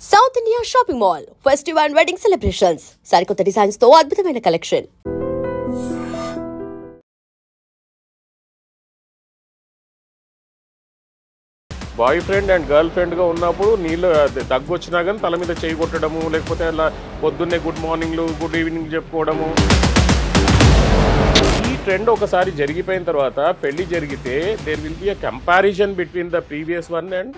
South India shopping mall festival and wedding celebrations సరికొత్త designs తో అద్భుతమైన collection. Boy friend and girl ఫ్రెండ్గా ఉన్నప్పుడు నీళ్ళు దగ్గు వచ్చినా కానీ తల మీద చేయి కొట్టడము, లేకపోతే అలా పొద్దున్నే గుడ్ మార్నింగ్లు గుడ్ ఈవినింగ్ చెప్పుకోవడము. ఈ ట్రెండ్ ఒకసారి జరిగిపోయిన తర్వాత పెళ్లి జరిగితే there will be a comparison between the previous one and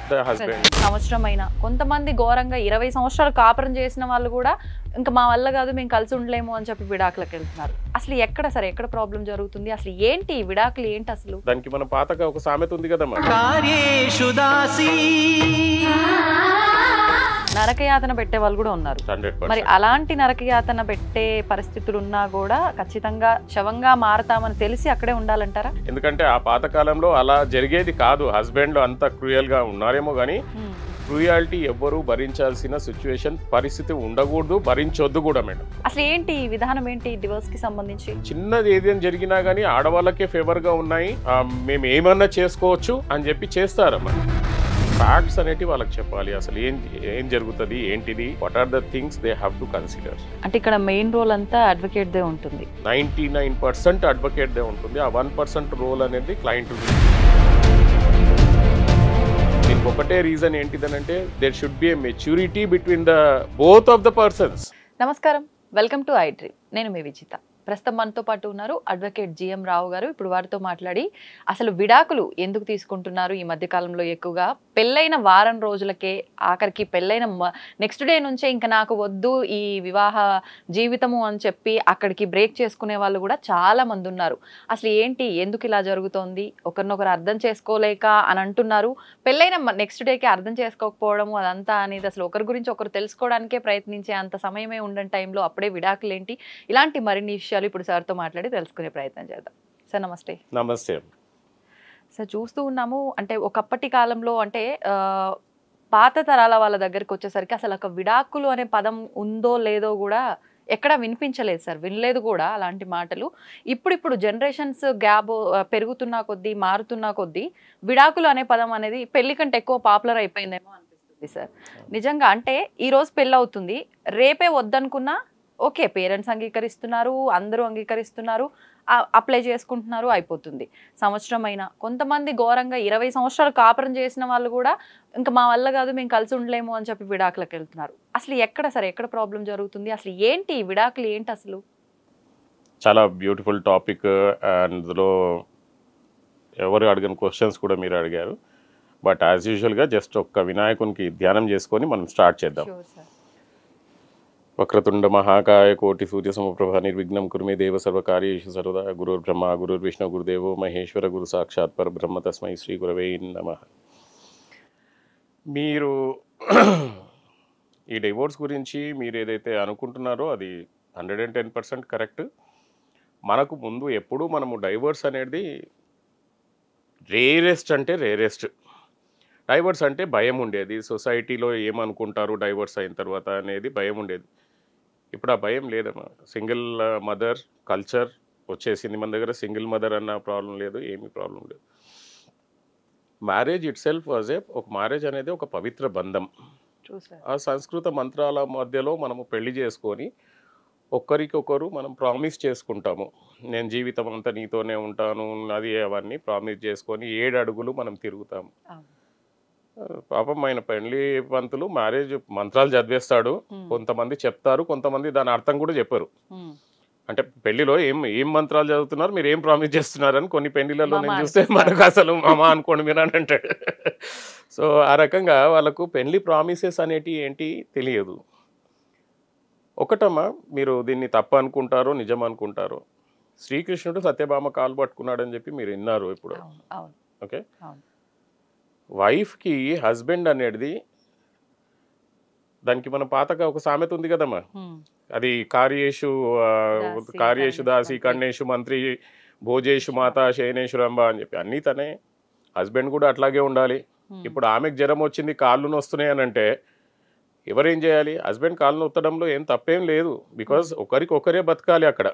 the husband. సంవత్సరమైన కొంతమంది ఘోరంగా 20 సంవత్సరాలు కాపురం చేసిన వాళ్ళు కూడా ఇంకా మా వల్ల కాదు మేము కలిసి ఉండలేము అని చెప్పి విడాకులకు వెళ్తున్నారు. అసలు ఎక్కడ సరే ఎక్కడ ప్రాబ్లం జరుగుతుంది, అసలు ఏంటి విడాకులు ఏంటి అసలు? దానికి మన పాతగా ఒక సామెత ఉంది కదమ్మా, నరకయాతన పెట్టే వాళ్ళు కూడా ఉన్నారు. 100%. మరి అలాంటి నరకయాతన పెట్టే పరిస్థితులు ఉన్నా కూడా ఖచ్చితంగా శవంగా మారతామని తెలిసి అక్కడే ఉండాలంటారా? ఎందుకంటే ఆ పాతకాలంలో అలా జరిగేది కాదు. హస్బెండ్ అంత క్రూయల్ గా ఉన్నారేమో కానీ క్రూయాలిటీ ఎవ్వరూ భరించాల్సిన సిచ్యువేషన్ పరిస్థితి ఉండకూడదు, భరించొద్దు కూడా మేడం. అసలు ఏంటి విధానం ఏంటి డివోర్స్ కి సంబంధించి? చిన్నది ఏదైనా జరిగినా కానీ ఆడవాళ్ళకే ఫేవర్ గా ఉన్నాయి, మేము ఏమన్నా చేసుకోవచ్చు అని చెప్పి చేస్తారమ్మా. ఫ్యాక్ట్స్ అనేటివి వాళ్ళకి చెప్పాలి, అసలు ఏం జరుగుతుంది ఏంటిది, what are the things they have to consider. అంటే ఇక్కడ మెయిన్ రోల్ అంతా అడ్వకేట్ దే ఉంటుంది. 99% అడ్వకేట్ దే ఉంటుంది. ఆ 1% రోల్ అనేది క్లయింట్ ఉంటుంది. దీనికి ఒకటే రీజన్ ఏంటిదనంటే there should be a maturity between the both of the persons. నమస్కారం, వెల్కమ్ టు ఐ డ్రీమ్. నేను మీ విజిత. ప్రస్తుతం మనతో పాటు ఉన్నారు అడ్వకేట్ జిఎం రావు గారు. ఇప్పుడు వారితో మాట్లాడి అసలు విడాకులు ఎందుకు తీసుకుంటున్నారు ఈ మధ్యకాలంలో ఎక్కువగా, పెళ్ళైన వారం రోజులకే ఆఖరికి పెళ్ళైన నెక్స్ట్ డే నుంచే ఇంకా నాకు వద్దు ఈ వివాహ జీవితము అని చెప్పి అక్కడికి బ్రేక్ చేసుకునే వాళ్ళు కూడా చాలా మంది ఉన్నారు. అసలు ఏంటి, ఎందుకు ఇలా జరుగుతోంది, ఒకరినొకరు అర్థం చేసుకోలేక అని అంటున్నారు. పెళ్ళైన నెక్స్ట్ డేకి అర్థం చేసుకోకపోవడము అదంతా అనేది అసలు ఒకరి గురించి ఒకరు తెలుసుకోవడానికే ప్రయత్నించే అంత సమయమే ఉండని టైంలో అప్పుడే విడాకులు ఏంటి, ఇలాంటి మరిన్ని విషయాలు ఇప్పుడు సార్తో మాట్లాడి తెలుసుకునే ప్రయత్నం చేద్దాం. సార్ నమస్తే. నమస్తే సార్, చూస్తూ ఉన్నాము అంటే ఒకప్పటి కాలంలో అంటే పాత తరాల వాళ్ళ దగ్గరికి వచ్చేసరికి అసలు ఒక విడాకులు అనే పదం ఉందో లేదో కూడా ఎక్కడ వినిపించలేదు సార్, వినలేదు కూడా అలాంటి మాటలు. ఇప్పుడు జనరేషన్స్ గ్యాప్ పెరుగుతున్నా కొద్దీ మారుతున్నా కొద్దీ విడాకులు అనే పదం అనేది పెళ్లి కంటే ఎక్కువ పాపులర్ అయిపోయిందేమో అనిపిస్తుంది సార్. నిజంగా అంటే ఈరోజు పెళ్ళి అవుతుంది, రేపే వద్దనుకున్నా ఓకే పేరెంట్స్ అంగీకరిస్తున్నారు, అందరూ అంగీకరిస్తున్నారు, అప్లై చేసుకుంటున్నారు, అయిపోతుంది. సంవత్సరం అయినా కొంతమంది ఘోరంగా 20 సంవత్సరాలు కాపురం చేసిన వాళ్ళు కూడా ఇంకా మా వల్ల కాదు మేము కలిసి ఉండలేము అని చెప్పి విడాకులకు వెళ్తున్నారు. అసలు ఎక్కడ సరే ఎక్కడ ప్రాబ్లం జరుగుతుంది, అసలు ఏంటి విడాకులు ఏంటి అసలు? చాలా బ్యూటిఫుల్ టాపిక్. అందులో ఎవరు అడిగిన క్వశ్చన్స్ కూడా మీరు అడిగారు. బట్ యాజ్ యూజువల్గా జస్ట్ ఒక్క వినాయకునికి ధ్యానం చేసుకొని మనం స్టార్ట్ చేద్దాం. వక్రతుండ మహాకాయ కోటి సూర్య సమప్రభ నిర్విఘ్నం కురుమే దేవ సర్వకార్యేషు సర్వదా గురుర్బ్రహ్మ గురుర్విష్ణు గురుదేవో మహేశ్వర గురు సాక్షాత్ పరబ్రహ్మ తస్మై శ్రీ గురవే నమః. మీరు ఈ డివోర్స్ గురించి మీరు ఏదైతే అనుకుంటున్నారో అది 110% కరెక్ట్. మనకు ముందు ఎప్పుడు మనము డైవర్స్ అనేది రేరెస్ట్ అంటే రేరెస్ట్. డైవర్స్ అంటే భయం ఉండేది, సొసైటీలో ఏమనుకుంటారు డైవర్స్ అయిన తర్వాత అనేది భయం ఉండేది. ఇప్పుడు ఆ భయం లేదమ్మా. సింగిల్ మదర్ కల్చర్ వచ్చేసింది మన దగ్గర. సింగిల్ మదర్ అన్న ప్రాబ్లం లేదు, ఏమీ ప్రాబ్లం లేదు. మ్యారేజ్ ఇట్ సెల్ఫ్ వాజ్ ఒక మ్యారేజ్ అనేది ఒక పవిత్ర బంధం. ఆ సంస్కృత మంత్రాల మధ్యలో మనము పెళ్లి చేసుకొని ఒకరికొకరు మనం ప్రామిస్ చేసుకుంటాము, నేను జీవితం అంతా నీతోనే ఉంటాను అది అవన్నీ ప్రామిస్ చేసుకొని 7 అడుగులు మనం తిరుగుతాము. పాపం ఆయన పెళ్లి పంతులు మ్యారేజ్ మంత్రాలు చదివేస్తాడు, కొంతమంది చెప్తారు, కొంతమంది దాని అర్థం కూడా చెప్పరు. అంటే పెళ్లిలో ఏం మంత్రాలు చదువుతున్నారు, మీరు ఏం ప్రామిస్ చేస్తున్నారు అని కొన్ని పెళ్లిలలో నేను చూస్తే మనకు అసలు మామా అనుకోండి మీరు అని అంటాడు. సో ఆ రకంగా వాళ్ళకు పెళ్లి ప్రామిసెస్ అనేటివి ఏంటి తెలియదు. ఒకటమ్మా, మీరు దీన్ని తప్పు అనుకుంటారో నిజం అనుకుంటారో, శ్రీకృష్ణుడు సత్యభామ కాలు పట్టుకున్నాడని చెప్పి మీరు విన్నారు ఇప్పుడు. ఓకే, వైఫ్కి హస్బెండ్ అనేది దానికి మన పాతగా ఒక సామెత ఉంది కదమ్మా, అది కార్యేషు దాసి కన్నేషు మంత్రి భోజేషు మాత శయనేషు రంభ అని చెప్పి అన్నీ తనే. హస్బెండ్ కూడా అట్లాగే ఉండాలి. ఇప్పుడు ఆమెకు జ్వరం వచ్చింది, కాళ్ళు నొస్తున్నాయి అని అంటే ఎవరేం చేయాలి? హస్బెండ్ కాళ్ళు నొత్తడంలో ఏం తప్పేం లేదు, బికాజ్ ఒకరికొకరే బతకాలి అక్కడ.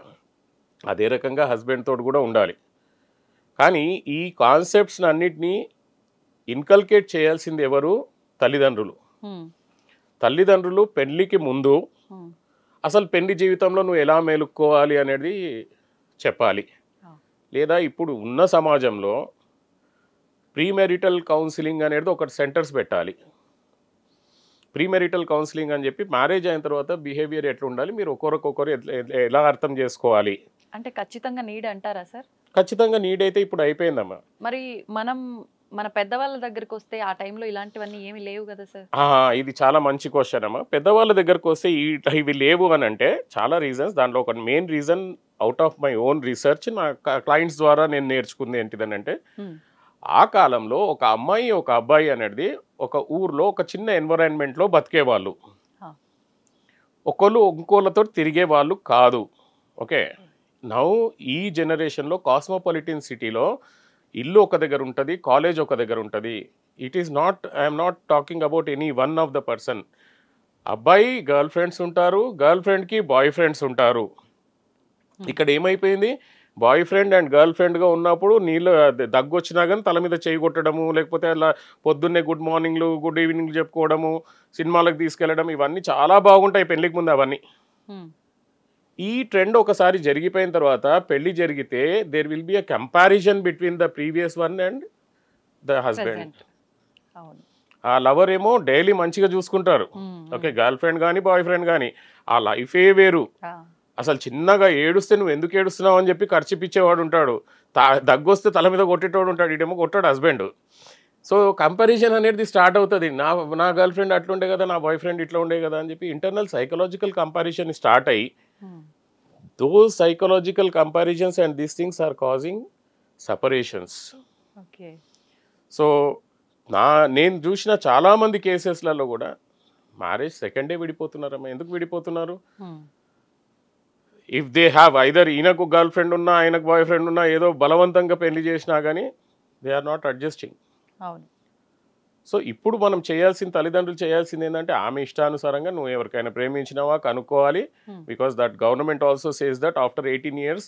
అదే రకంగా హస్బెండ్ తోడు కూడా ఉండాలి. కానీ ఈ కాన్సెప్ట్స్ అన్నిటినీ ఇన్కల్కేట్ చేయాల్సింది ఎవరు? తల్లిదండ్రులు. తల్లిదండ్రులు పెళ్లికి ముందు అసలు పెళ్లి జీవితంలో నువ్వు ఎలా మేలుకోవాలి అనేది చెప్పాలి. లేదా ఇప్పుడు ఉన్న సమాజంలో ప్రీమెరిటల్ కౌన్సిలింగ్ అనేది ఒకటి సెంటర్స్ పెట్టాలి. ప్రీమెరిటల్ కౌన్సిలింగ్ అని చెప్పి మ్యారేజ్ అయిన తర్వాత బిహేవియర్ ఎట్లా ఉండాలి, మీరు ఒకరికొకరు ఎలా అర్థం చేసుకోవాలి అంటే ఖచ్చితంగా నీడ్ అంటారా సార్? ఖచ్చితంగా నీడ్ అయితే ఇప్పుడు అయిపోయిందమ్మా. మరి మన పెద్దవాళ్ళ దగ్గరికి వస్తే ఆ టైంలో ఇలాంటివన్నీ ఏమీ లేవు కదా సార్? ఇది చాలా మంచి క్వశ్చన్ అమ్మా. పెద్దవాళ్ళ దగ్గరకు వస్తే ఇవి లేవు అని అంటే చాలా రీజన్స్. దాంట్లో ఒక main reason out of my own research నా క్లయింట్స్ ద్వారా నేను నేర్చుకుంది ఏంటిదని అంటే, ఆ కాలంలో ఒక అమ్మాయి ఒక అబ్బాయి అనేది ఒక ఊర్లో ఒక చిన్న ఎన్విరాన్మెంట్లో బతికేవాళ్ళు. ఒకళ్ళు ఇంకోళ్ళతో తిరిగే వాళ్ళు కాదు. ఓకే, నౌ ఈ జనరేషన్లో కాస్మోపాలిటన్ సిటీలో ఇల్లు ఒక దగ్గర ఉంటుంది, కాలేజ్ ఒక దగ్గర ఉంటుంది. It is not, I'm not talking about any one of the person. అబ్బాయి గర్ల్ ఫ్రెండ్స్ ఉంటారు, గర్ల్ ఫ్రెండ్కి బాయ్ ఫ్రెండ్స్ ఉంటారు. ఇక్కడ ఏమైపోయింది, బాయ్ ఫ్రెండ్ అండ్ గర్ల్ ఫ్రెండ్గా ఉన్నప్పుడు నీళ్ళు దగ్గు వచ్చినా కానీ తల మీద చేయి కొట్టడము, లేకపోతే అలా పొద్దున్నే గుడ్ మార్నింగ్లు గుడ్ ఈవినింగ్లు చెప్పుకోవడము, సినిమాలకు తీసుకెళ్ళడం, ఇవన్నీ చాలా బాగుంటాయి పెళ్ళికి ముందు అవన్నీ. ఈ ట్రెండ్ ఒకసారి జరిగిపోయిన తర్వాత పెళ్లి జరిగితే there will be a comparison between the previous one and the husband. ఆ లవర్ ఏమో డైలీ మంచిగా చూసుకుంటారు, ఓకే, గర్ల్ ఫ్రెండ్ కానీ బాయ్ ఫ్రెండ్ కానీ ఆ లైఫే వేరు. అసలు చిన్నగా ఏడుస్తే నువ్వు ఎందుకు ఏడుస్తున్నావు అని చెప్పి ఖర్చిపిచ్చేవాడు ఉంటాడు, దగ్గొస్తే తల మీద కొట్టేటోడు ఉంటాడు, ఇటేమో కొట్టాడు హస్బెండ్. సో కంపారిజన్ అనేది స్టార్ట్ అవుతుంది. నా గర్ల్ ఫ్రెండ్ అట్లుండే కదా, నా బాయ్ ఫ్రెండ్ ఇట్లా ఉండే కదా అని చెప్పి ఇంటర్నల్ సైకలాజికల్ కంపారిజన్ స్టార్ట్ అయ్యి, those psychological comparisons and these things are causing separations. Okay. So నేను చూసిన చాలా మంది కేసెస్లలో కూడా మ్యారేజ్ సెకండ్ డే విడిపోతున్నారమ్మా. ఎందుకు విడిపోతున్నారు? ఇఫ్ దే హ్యావ్ ఐదర్ ఈయనకు గర్ల్ ఫ్రెండ్ ఉన్నా ఆయనకు బాయ్ ఫ్రెండ్ ఉన్నా ఏదో బలవంతంగా పెళ్లి చేసినా కానీ దే ఆర్ నాట్ అడ్జస్టింగ్. అవును. సో ఇప్పుడు మనం తల్లిదండ్రులు చేయాల్సింది ఏంటంటే, ఆమె ఇష్టానుసారంగా నువ్వు ఎవరికైనా ప్రేమించినావా కనుక్కోవాలి. Because that government also says that after 18 years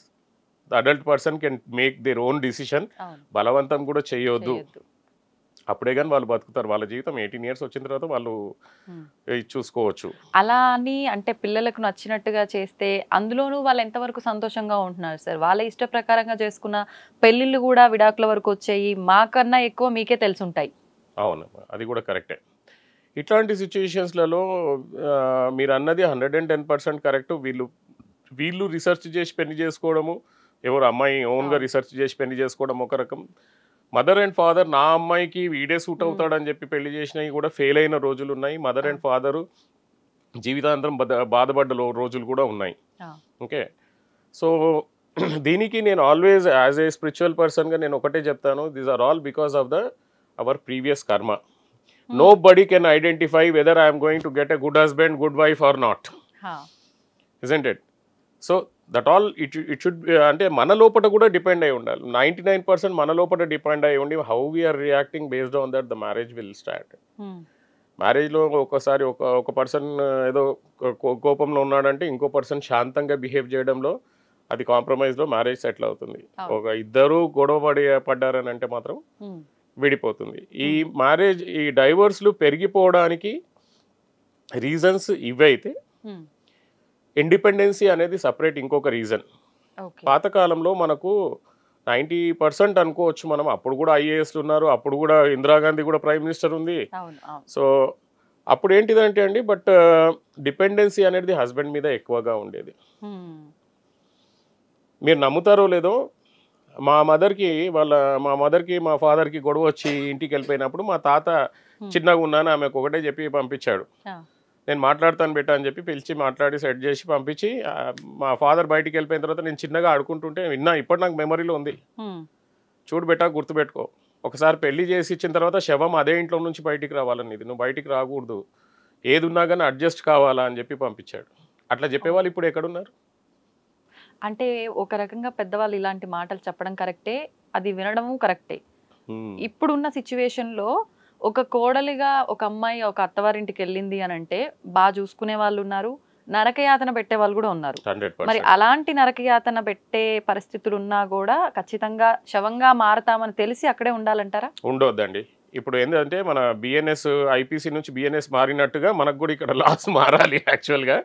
the adult person can make their own decision. బలవంతం కూడా చేయొద్దు, అప్పుడే కానీ వాళ్ళు బతుకుతారు వాళ్ళ జీవితం. 18 years వచ్చిన తర్వాత వాళ్ళు చూసుకోవచ్చు. అలా అని అంటే పిల్లలకు నచ్చినట్టుగా చేస్తే అందులోనూ వాళ్ళు ఎంతవరకు సంతోషంగా ఉంటున్నారు సార్? వాళ్ళ ఇష్ట ప్రకారంగా చేసుకున్న పెళ్ళిళ్ళు కూడా విడాకుల వరకు వచ్చాయి, మాకన్నా ఎక్కువ మీకే తెలుసుంటాయి. అవును, అది కూడా కరెక్టే. ఇట్లాంటి సిచ్యుయేషన్స్లలో మీరు అన్నది 110% కరెక్ట్. వీళ్ళు రీసెర్చ్ చేసి పెళ్లి చేసుకోవడము, ఎవరు అమ్మాయి ఓన్గా రీసెర్చ్ చేసి పెళ్లి చేసుకోవడం ఒక రకం. మదర్ అండ్ ఫాదర్ నా అమ్మాయికి వీడే సూట్ అవుతాడని చెప్పి పెళ్లి చేసినవి కూడా ఫెయిల్ అయిన రోజులు ఉన్నాయి. మదర్ అండ్ ఫాదరు జీవితాంతరం బాధపడ్డ రోజులు కూడా ఉన్నాయి. ఓకే, సో దీనికి నేను ఆల్వేస్ యాజ్ ఏ స్పిరిచువల్ పర్సన్గా నేను ఒకటే చెప్తాను, these are all because of our previous karma. Nobody can identify whether I am going to get a good husband, good wife or not. Isn't it? So that all it should be, అంటే మన లోపల కూడా depend అయి ఉండాలి. 99% మన లోపల depend అయి ఉండి how we are reacting based on that the marriage will start. మ్యారేజ్లో ఒకసారి ఒక పర్సన్ ఏదో కోపంలో ఉన్నాడంటే ఇంకో పర్సన్ శాంతంగా బిహేవ్ చేయడంలో అది కాంప్రమైజ్లో మ్యారేజ్ సెటిల్ అవుతుంది. ఒక ఇద్దరు గొడవ పడ్డారని అంటే మాత్రం విడిపోతుంది. ఈ మ్యారేజ్ ఈ డైవర్స్లు పెరిగిపోవడానికి రీజన్స్ ఇవైతే ఇండిపెండెన్సీ అనేది సపరేట్ ఇంకొక రీజన్. పాతకాలంలో మనకు 90% అనుకోవచ్చు మనం, అప్పుడు కూడా ఐఏఎస్లు ఉన్నారు, అప్పుడు కూడా ఇందిరాగాంధీ కూడా ప్రైమ్ మినిస్టర్ ఉంది. సో అప్పుడు ఏంటిదంటే అండి, బట్ డిపెండెన్సీ అనేది హస్బెండ్ మీద ఎక్కువగా ఉండేది. మీరు నమ్ముతారో లేదో, మా మదర్కి మా ఫాదర్కి గొడవ వచ్చి ఇంటికి వెళ్ళిపోయినప్పుడు మా తాత చిన్నగా ఉన్నాను ఆమెకు ఒకటే చెప్పి పంపించాడు. నేను మాట్లాడతాను బెట్ట అని చెప్పి పిలిచి మాట్లాడి సెట్ చేసి పంపించి, మా ఫాదర్ బయటికి వెళ్ళిపోయిన తర్వాత నేను చిన్నగా ఆడుకుంటుంటే విన్నా, ఇప్పటి నాకు మెమరీలో ఉంది. చూడు బెట్ట, గుర్తుపెట్టుకో, ఒకసారి పెళ్లి చేసి ఇచ్చిన తర్వాత శవం అదే ఇంట్లో నుంచి బయటికి రావాలని, ఇది నువ్వు బయటికి రాకూడదు, ఏది ఉన్నా కానీ అడ్జస్ట్ కావాలా అని చెప్పి పంపించాడు. అట్లా చెప్పేవాళ్ళు ఇప్పుడు ఎక్కడున్నారు? అంటే ఒక రకంగా పెద్దవాళ్ళు ఇలాంటి మాటలు చెప్పడం కరెక్టే, అది వినడము కరెక్టే. ఇప్పుడున్న సిచ్యువేషన్లో ఒక కోడలిగా ఒక అమ్మాయి ఒక అత్తవారింటికి వెళ్ళింది అని అంటే బాగా చూసుకునే వాళ్ళు ఉన్నారు, నరకయాతన పెట్టే వాళ్ళు కూడా ఉన్నారు. మరి అలాంటి నరకయాతన పెట్టే పరిస్థితులు ఉన్నా కూడా ఖచ్చితంగా శవంగా మారతామని తెలిసి అక్కడే ఉండాలంటారా? ఉండొద్దండి. ఇప్పుడు ఏంటంటే మన బిఎన్ఎస్ ఐపీసీ నుంచి బిఎన్ఎస్ మారినట్టుగా మనకు కూడా ఇక్కడ లాస్ మారాలి యాక్చువల్గా.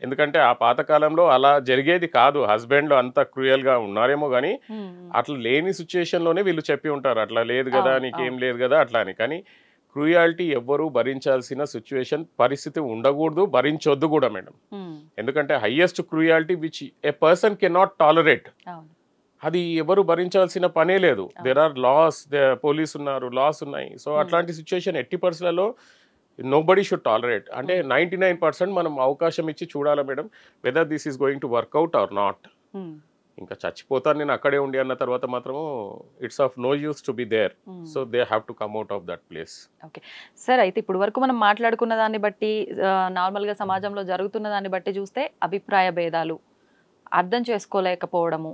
ఎందుకంటే ఆ పాతకాలంలో అలా జరిగేది కాదు. హస్బెండ్లు అంత క్రూయల్గా ఉన్నారేమో కానీ అట్లా లేని సిచ్యుయేషన్లోనే వీళ్ళు చెప్పి ఉంటారు, అట్లా లేదు కదా, నీకేం లేదు కదా అట్లా అని. కానీ క్రూయాలిటీ ఎవ్వరూ భరించాల్సిన సిచ్యువేషన్ పరిస్థితి ఉండకూడదు, భరించొద్దు కూడా మేడం. ఎందుకంటే highest cruelty which A person can not tolerate, అది ఎవరు భరించాల్సిన పనే లేదు. దేర్ ఆర్ లాస్, పోలీస్ ఉన్నారు, లాస్ ఉన్నాయి. సో అట్లాంటి సిచ్యువేషన్ ఎట్టి పరిస్థితులలో నోబడీ షుడ్ టాలరేట్. అంటే 99% మనం అవకాశం ఇచ్చి చూడాలా madam, whether this is going to work out or not. ఇంకా చచ్చిపోతాను నేను అక్కడే ఉండి అన్న తర్వాత మాత్రము it's of no use to be there. So they have to come out of that place. Okay sir, అయితే ఇప్పుడు వరకు మనం మాట్లాడుకున్న దాన్ని బట్టి, నార్మల్గా సమాజంలో జరుగుతున్న దాన్ని బట్టి చూస్తే అభిప్రాయ భేదాలు, అర్థం చేసుకోలేకపోవడము,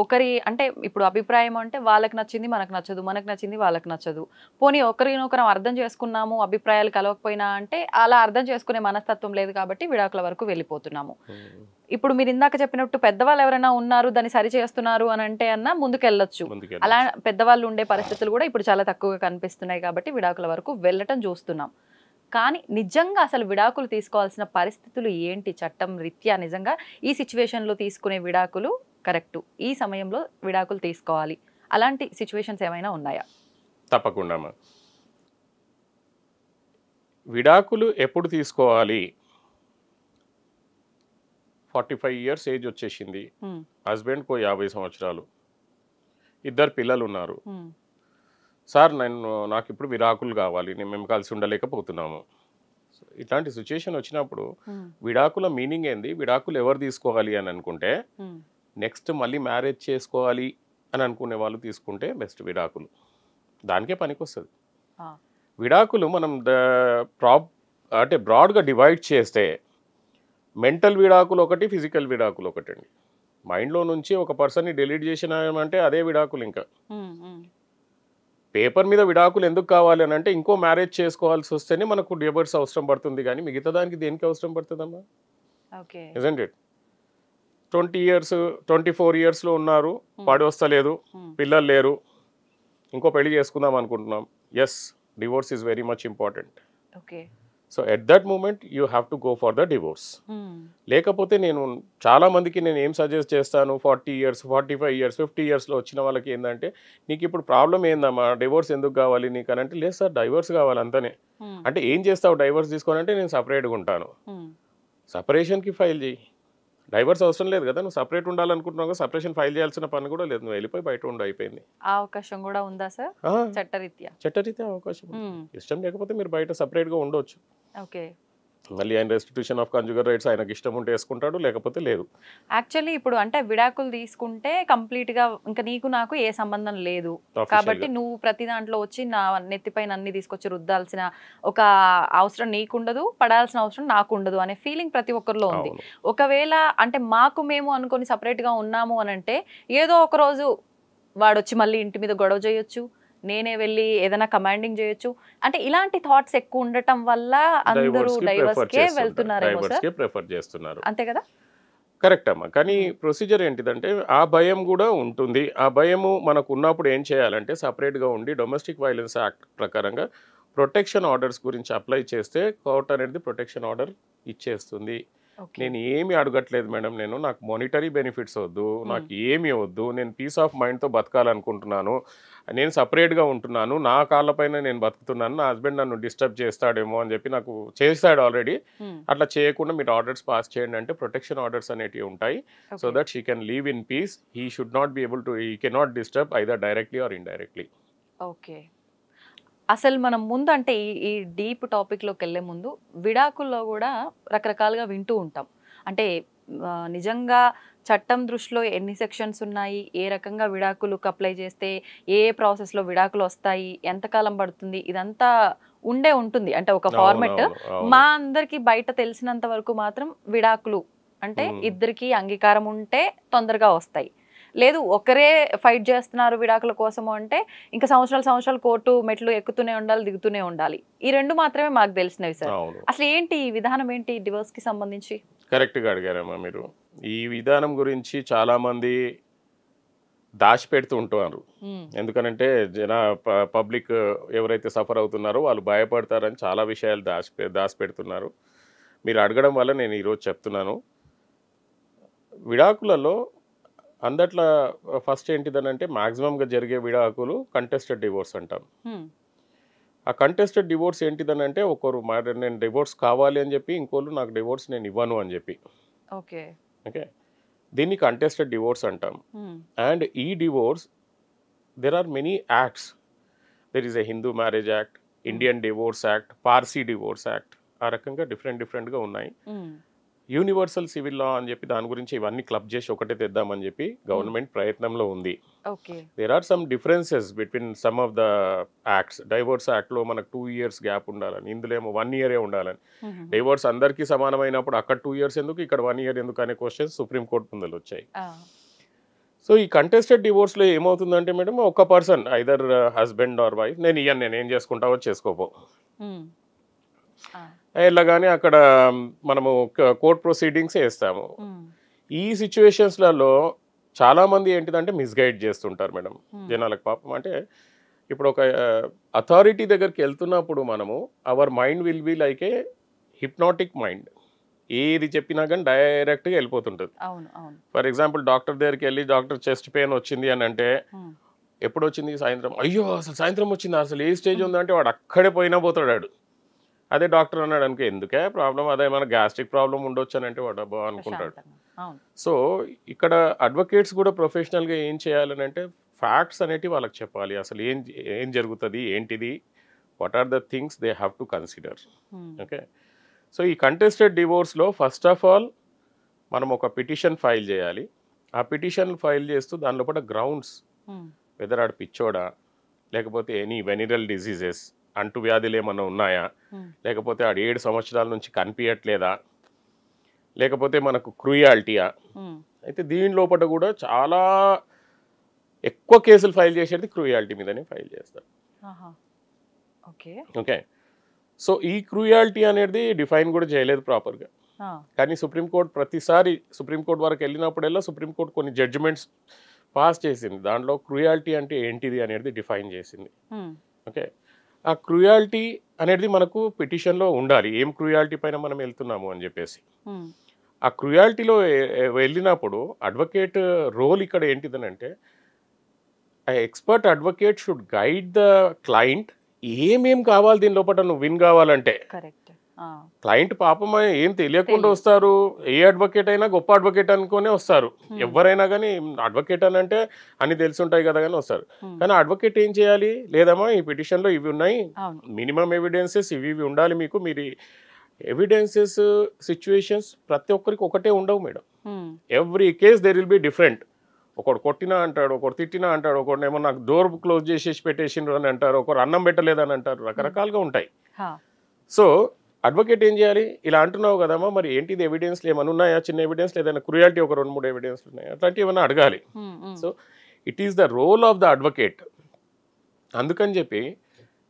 ఒకరి అంటే ఇప్పుడు అభిప్రాయం అంటే వాళ్ళకి నచ్చింది మనకు నచ్చదు, మనకు నచ్చింది వాళ్ళకి నచ్చదు. పోనీ ఒకరినొకరం అర్థం చేసుకున్నాము, అభిప్రాయాలు కలవకపోయినా అంటే అలా అర్థం చేసుకునే మనస్తత్వం లేదు కాబట్టి విడాకుల వరకు వెళ్ళిపోతున్నాము. ఇప్పుడు మీరు ఇందాక చెప్పినట్టు పెద్దవాళ్ళు ఎవరైనా ఉన్నారు దాన్ని సరి చేస్తున్నారు అని అంటే ముందుకెళ్ళొచ్చు. అలా పెద్దవాళ్ళు ఉండే పరిస్థితులు కూడా ఇప్పుడు చాలా తక్కువగా కనిపిస్తున్నాయి కాబట్టి విడాకుల వరకు వెళ్ళటం చూస్తున్నాం. కానీ నిజంగా అసలు విడాకులు తీసుకోవాల్సిన పరిస్థితులు ఏంటి చట్టం రీత్యా? నిజంగా ఈ సిచ్యువేషన్లో తీసుకునే విడాకులు కరెక్టు, ఈ సమయంలో విడాకులు తీసుకోవాలి, అలాంటి సిచ్యువేషన్స్ ఏమైనా ఉన్నాయా? తప్పకుండా. విడాకులు ఎప్పుడు తీసుకోవాలి? 45 years ఏజ్ వచ్చేసింది, హస్బెండ్కో 50 సంవత్సరాలు, ఇద్దరు పిల్లలు ఉన్నారు. సార్ నాకు ఇప్పుడు విడాకులు కావాలి, మేము కలిసి ఉండలేకపోతున్నాము. ఇట్లాంటి సిచ్యుయేషన్ వచ్చినప్పుడు విడాకుల మీనింగ్ ఏంది, విడాకులు ఎవరు తీసుకోవాలి అని అనుకుంటే, నెక్స్ట్ మళ్ళీ మ్యారేజ్ చేసుకోవాలి అని అనుకునే వాళ్ళు తీసుకుంటే బెస్ట్ విడాకులు. దానికే పనికొస్తుంది. విడాకులు మనం అంటే బ్రాడ్గా డివైడ్ చేస్తే మెంటల్ విడాకులు ఒకటి, ఫిజికల్ విడాకులు ఒకటి అండి. మైండ్లో నుంచి ఒక పర్సన్ని డిలీట్ చేసినామంటే అదే విడాకులు. ఇంకా పేపర్ మీద విడాకులు ఎందుకు కావాలి అని అంటే ఇంకో మ్యారేజ్ చేసుకోవాల్సి వస్తేనే మనకు డివోర్స్ అవసరం పడుతుంది, కానీ మిగతా దానికి దేనికి అవసరం పడుతుందమ్మా? Isn't it? 20 years 24 yearsలో ఉన్నారు, పాడి వస్తలేదు, పిల్లలు లేరు, ఇంకో పెళ్లి చేసుకుందాం అనుకుంటున్నాం. Yes, divorce is very much important. So at that moment you have to go for the divorce. లేకపోతే నేను చాలా మందికి నేను ఏం సజెస్ట్ చేస్తాను, 40 years 45 years 50 yearsలో వచ్చిన వాళ్ళకి ఏంటంటే, నీకు ఇప్పుడు ప్రాబ్లం ఏందమ్మా, డివోర్స్ ఎందుకు కావాలి నీకు అని అంటే, లేదు సార్ డైవర్స్ కావాలి అంతనే. అంటే ఏం చేస్తావు డైవర్స్ తీసుకోవాలంటే, నేను సపరేట్గా ఉంటాను. సపరేషన్కి ఫైల్ చేయి, డైవర్స్ అవసరం లేదు కదా, నువ్వు సపరేట్ ఉండాలనుకుంటున్నావు, సపరేషన్ ఫైల్ చేయాల్సిన పని కూడా లేదు, నువ్వు వెళ్ళిపోయి బయట ఉండి అయిపోయింది. అవకాశం కూడా ఉందా సార్ చట్టరీత్యా? చట్టరీత్యా అవకాశం. ఇష్టం లేకపోతే మీరు బయట సపరేట్గా ఉండొచ్చు. ఓకే, మళ్ళీ ఆయన రెస్టిట్యూషన్ ఆఫ్ కన్జుగల్ రైట్స్ ఆయనకి ఇష్టం ఉంటే వేసుకుంటాడు, లేకపోతే లేదు. యాక్చువల్లీ ఇప్పుడు అంటే విడాకులు తీసుకుంటే కంప్లీట్గా ఇంకా నీకు నాకు ఏ సంబంధం లేదు కాబట్టి నువ్వు ప్రతి దాంట్లో వచ్చి నా నెత్తిపైన అన్ని తీసుకొచ్చి రుద్దాల్సిన ఒక అవసరం నీకుండదు, పడాల్సిన అవసరం నాకు ఉండదు అనే ఫీలింగ్ ప్రతి ఒక్కరిలో ఉంది. ఒకవేళ అంటే మాకు మేము అనుకొని సపరేట్గా ఉన్నాము అని అంటే ఏదో ఒక రోజు వాడొచ్చి మళ్ళీ ఇంటి మీద గొడవ చేయొచ్చు, నేనే వెళ్ళి ఏదైనా కమాండింగ్ చేయొచ్చు. అంటే ఇలాంటి థాట్స్ ఎక్కువ ఉండటం వల్ల అందరూ డైవర్స్కే వెళ్తున్నారేమో సార్, ప్రిఫర్ చేస్తున్నారు. అంతే కదా? కరెక్ట్ అమ్మా. కానీ ప్రొసీజర్ ఏంటిదంటే ఆ భయం కూడా ఉంటుంది. ఆ భయము మనకు ఉన్నప్పుడు ఏం చేయాలంటే, సపరేట్గా ఉండి డొమెస్టిక్ వైలెన్స్ యాక్ట్ ప్రకారంగా ప్రొటెక్షన్ ఆర్డర్స్ గురించి అప్లై చేస్తే కోర్ట్ అనేది ప్రొటెక్షన్ ఆర్డర్ ఇచ్చేస్తుంది. నేను ఏమి అడగట్లేదు మేడం, నాకు మానిటరీ బెనిఫిట్స్ వద్దు, నాకు ఏమి వద్దు, నేను పీస్ ఆఫ్ మైండ్తో బతకాలనుకుంటున్నాను, నేను సపరేట్గా ఉంటున్నాను, నా కాళ్ళపైన నేను బతుకుతున్నాను, నా హస్బెండ్ నన్ను డిస్టర్బ్ చేస్తాడేమో అని చెప్పి నాకు చేస్తాడు ఆల్రెడీ, అట్లా చేయకుండా మీరు ఆర్డర్స్ పాస్ చేయండి అంటే ప్రొటెక్షన్ ఆర్డర్స్ అనేటివి ఉంటాయి. So that she can leave in peace. He should not be able to, he cannot disturb either directly or indirectly. Okay, అసలు మనం ముందు అంటే ఈ డీప్ టాపిక్లోకి వెళ్ళే ముందు విడాకుల్లో కూడా రకరకాలుగా వింటూ ఉంటాం. అంటే నిజంగా చట్టం దృష్టిలో ఎన్ని సెక్షన్స్ ఉన్నాయి, ఏ రకంగా విడాకులకు అప్లై చేస్తే ఏ ప్రాసెస్లో విడాకులు వస్తాయి, ఎంతకాలం పడుతుంది, ఇదంతా ఉంటుంది. అంటే ఒక ఫార్మెట్ మా అందరికి బయట తెలిసినంత వరకు మాత్రం విడాకులు అంటే ఇద్దరికి అంగీకారం ఉంటే తొందరగా వస్తాయి, లేదు ఒకరే ఫైట్ చేస్తున్నారు విడాకుల కోసము అంటే ఇంకా సంవత్సరాలు కోర్టు మెట్లు ఎక్కుతూనే ఉండాలి, దిగుతూనే ఉండాలి. ఈ రెండు మాత్రమే మాకు తెలిసినవి సార్. అసలు ఏంటి ఈ విధానం, ఏంటి డివోర్స్ కి సంబంధించి? కరెక్ట్గా అడిగారమ్మా మీరు. ఈ విధానం గురించి చాలామంది దాచిపెడుతూ ఉంటారు. ఎందుకనంటే పబ్లిక్ ఎవరైతే సఫర్ అవుతున్నారో వాళ్ళు భయపడతారని చాలా విషయాలు దాచిపెడుతున్నారు. మీరు అడగడం వల్ల నేను ఈరోజు చెప్తున్నాను. విడాకులలో అందట్లా ఫస్ట్ ఏంటిదనంటే మ్యాక్సిమంగా జరిగే విడాకులు కంటెస్టెడ్ డివోర్స్ అంటాం. ఆ కంటెస్టెడ్ డివోర్స్ ఏంటిదనంటే ఒకరు నేను డివోర్స్ కావాలి అని చెప్పి ఇంకోళ్ళు నాకు డివోర్స్ నేను ఇవ్వను అని చెప్పి. ఓకే. ఓకే, దీన్ని కంటెస్టెడ్ డివోర్స్ అంటాం. అండ్ ఈ divorce there are many acts. There is a Hindu Marriage Act, Indian Divorce Act, Parsi Divorce Act. ఆ రకంగా డిఫరెంట్గా ఉన్నాయి. యూనివర్సల్ సివిల్ లా అని చెప్పి దాని గురించి ఇవన్నీ క్లబ్ చేసి ఒకటే తెద్దామని చెప్పి గవర్నమెంట్ ప్రయత్నంలో ఉంది. There are some differences between some of the acts. Divorce యాక్ట్లో మనకు 2 years గ్యాప్ ఉండాలని, ఇందులో ఏమో 1 year ఉండాలని. డైవోర్స్ అందరికీ సమానమైనప్పుడు అక్కడ 2 years ఎందుకు, ఇక్కడ 1 year ఎందుకు అనే క్వశ్చన్స్ సుప్రీంకోర్టు ముందలు వచ్చాయి. సో ఈ కంటెస్టెడ్ డివోర్స్లో ఏమవుతుందంటే మేడం, ఒక person either husband or wife, నేను ఏం చేసుకుంటావో చేసుకోపో వెళ్ళగానే అక్కడ మనము కోర్ట్ ప్రొసీడింగ్స్ వేస్తాము. ఈ సిచ్యువేషన్స్లలో చాలామంది ఏంటిదంటే మిస్గైడ్ చేస్తుంటారు మేడం జనాలకు. పాపం అంటే ఇప్పుడు ఒక అథారిటీ దగ్గరికి వెళ్తున్నప్పుడు మనము our mind will be like A hypnotic mind. ఏది చెప్పినా కానీ డైరెక్ట్గా వెళ్ళిపోతుంటుంది. ఫర్ ఎగ్జాంపుల్ డాక్టర్ దగ్గరికి వెళ్ళి డాక్టర్ చెస్ట్ పెయిన్ వచ్చింది అని అంటే ఎప్పుడు వచ్చింది, సాయంత్రం. అయ్యో అసలు సాయంత్రం వచ్చింది, అసలు ఏ స్టేజ్ ఉందంటే వాడు అక్కడే పోయినా పోతాడు. అదే డాక్టర్ అన్నాడు అనుకో, ఎందుకే ప్రాబ్లం, అదే మన గ్యాస్ట్రిక్ ప్రాబ్లం ఉండొచ్చు అని అంటే వాడు అబ్బా అనుకుంటాడు. సో ఇక్కడ అడ్వకేట్స్ కూడా ప్రొఫెషనల్గా ఏం చేయాలని అంటే ఫ్యాక్ట్స్ అనేటివి వాళ్ళకి చెప్పాలి. అసలు ఏం జరుగుతుంది, ఏంటిది, what are the things they have to consider. Okay, so ఈ కంటెస్టెడ్ డివోర్స్లో ఫస్ట్ ఆఫ్ ఆల్ మనం ఒక పిటిషన్ ఫైల్ చేయాలి. ఆ పిటిషన్ ఫైల్ చేస్తూ దాని లోపల గ్రౌండ్స్, వెదర్ ఆడు పిచ్చోడా, లేకపోతే ఎనీ వెనిరల్ డిసీజెస్, అంటు వ్యాధులు ఏమన్నా ఉన్నాయా, లేకపోతే ఆడు 7 సంవత్సరాల నుంచి కనిపించట్లేదా, లేకపోతే మనకు క్రూయాలిటీయా. అయితే దీని లోపల కూడా చాలా ఎక్కువ కేసులు ఫైల్ చేసేది క్రూయాలిటీ మీదనే ఫైల్ చేస్తారు. ఓకే, సో ఈ క్రూయాలిటీ అనేది డిఫైన్ కూడా చేయలేదు ప్రాపర్గా. కానీ సుప్రీంకోర్టు వరకు వెళ్ళినప్పుడల్లా సుప్రీంకోర్టు కొన్ని జడ్జిమెంట్స్ పాస్ చేసింది. దాంట్లో క్రూయాలిటీ అంటే ఏంటిది అనేది డిఫైన్ చేసింది. ఓకే, ఆ క్రూయాలిటీ అనేది మనకు పిటిషన్లో ఉండాలి, ఏం క్రూయాలిటీ పైన మనం వెళ్తున్నాము అని చెప్పేసి. ఆ క్రూయాలిటీలో వెళ్ళినప్పుడు అడ్వకేట్ రోల్ ఇక్కడ ఏంటిదనంటే expert advocate should guide the client. ఏమేం కావాలి దీని లోపల నువ్వు విన్ కావాలంటే. క్లయింట్ పాపం ఏం తెలియకుండా వస్తారు. ఏ అడ్వకేట్ అయినా గొప్ప అడ్వకేట్ అనుకునే వస్తారు. ఎవరైనా కానీ అడ్వకేట్ అని అంటే అన్ని తెలుసుంటాయి కదా కానీ వస్తారు. కానీ అడ్వకేట్ ఏం చేయాలి, లేదమ్మా ఈ పిటిషన్లో ఇవి ఉన్నాయి, మినిమం ఎవిడెన్సెస్ ఇవి ఉండాలి మీకు. మీరు ఎవిడెన్సెస్ సిచ్యువేషన్స్ ప్రతి ఒక్కరికి ఒకటే ఉండవు madam. Every case there will be different. ఒకడు కొట్టినా అంటాడు, ఒకడు తిట్టినా అంటాడు, ఒకడు ఏమో నాకు డోర్ క్లోజ్ చేసేసి పెట్టేసిండ్రు అని అంటారు, ఒకరు అన్నం పెట్టలేదని అంటారు, రకరకాలుగా ఉంటాయి. సో అడ్వకేట్ ఏం చేయాలి, ఇలా అంటున్నావు కదమ్మా మరి ఏంటిది ఎవిడెన్స్లు ఏమైనా ఉన్నాయా, చిన్న ఎవిడెన్స్ లేదన్నా క్రూయాలిటీ ఒక 2-3 ఎవిడెన్స్లు ఉన్నాయి, అట్లాంటివి ఏమైనా అడగాలి. So it is the role of the advocate. అందుకని చెప్పి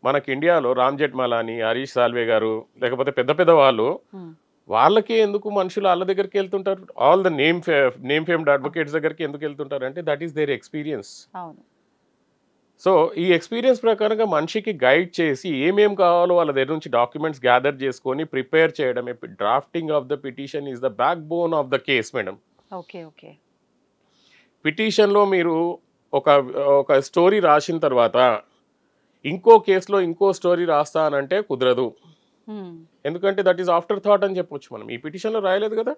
మనకి ఇండియాలో రామ్ జెఠ్మలాని, హరీష్ సాల్వే గారు, లేకపోతే పెద్ద పెద్ద వాళ్ళు, వాళ్ళకి ఎందుకు మనుషులు వాళ్ళ దగ్గరికి వెళ్తుంటారు, all the name famed advocates దగ్గరికి ఎందుకు వెళ్తుంటారు అంటే that is their experience. So ఈ ఎక్స్పీరియన్స్ ప్రకారంగా మనిషికి గైడ్ చేసి ఏమేం కావాలో వాళ్ళ దగ్గర నుంచి డాక్యుమెంట్స్ గ్యాదర్ చేసుకొని ప్రిపేర్ చేయడం. Drafting of the petition is the backbone of the case madam. పిటిషన్లో మీరు ఒక స్టోరీ రాసిన తర్వాత ఇంకో కేసులో ఇంకో స్టోరీ రాస్తా అనంటే కుదరదు. ఎందుకంటే దట్ ఈస్ ఆఫ్టర్ థాట్ అని చెప్పొచ్చు మనం. ఈ పిటిషన్లో రాయలేదు కదా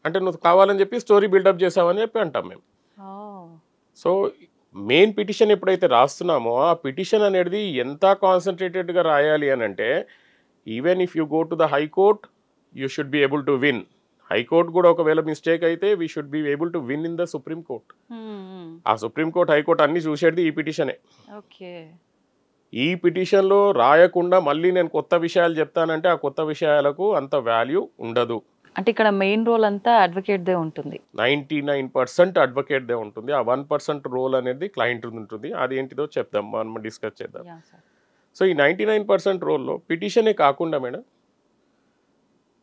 అంటే నువ్వు కావాలని చెప్పి స్టోరీ బిల్డప్ చేసావని చెప్పి అంటాం మేము. సో మెయిన్ పిటిషన్ ఎప్పుడైతే రాస్తున్నామో ఆ పిటిషన్ అనేది ఎంత కాన్సన్ట్రేటెడ్గా రాయాలి అని అంటే even if you go to the high court you should be able to win. High court కూడా ఒకవేళ మిస్టేక్ అయితే we should be able to win in the Supreme court. ఆ సుప్రీంకోర్టు హైకోర్టు అన్ని చూసేది ఈ పిటిషనే. ఈ పిటిషన్లో రాయకుండా మళ్ళీ నేను కొత్త విషయాలు చెప్తానంటే ఆ కొత్త విషయాలకు అంత వాల్యూ ఉండదు. అంటే ఇక్కడ మెయిన్ రోల్ అంతా అడ్వకేట్ దే ఉంటుంది. 99% అడ్వకేట్ దే ఉంటుంది. ఆ 1% రోల్ అనేది క్లయింట్ ఉంటుంది. అది ఏంటిదో చెప్దాం, మనం డిస్కస్ చేద్దాం. సో ఈ 99% రోల్లో పిటిషనే కాకుండా madam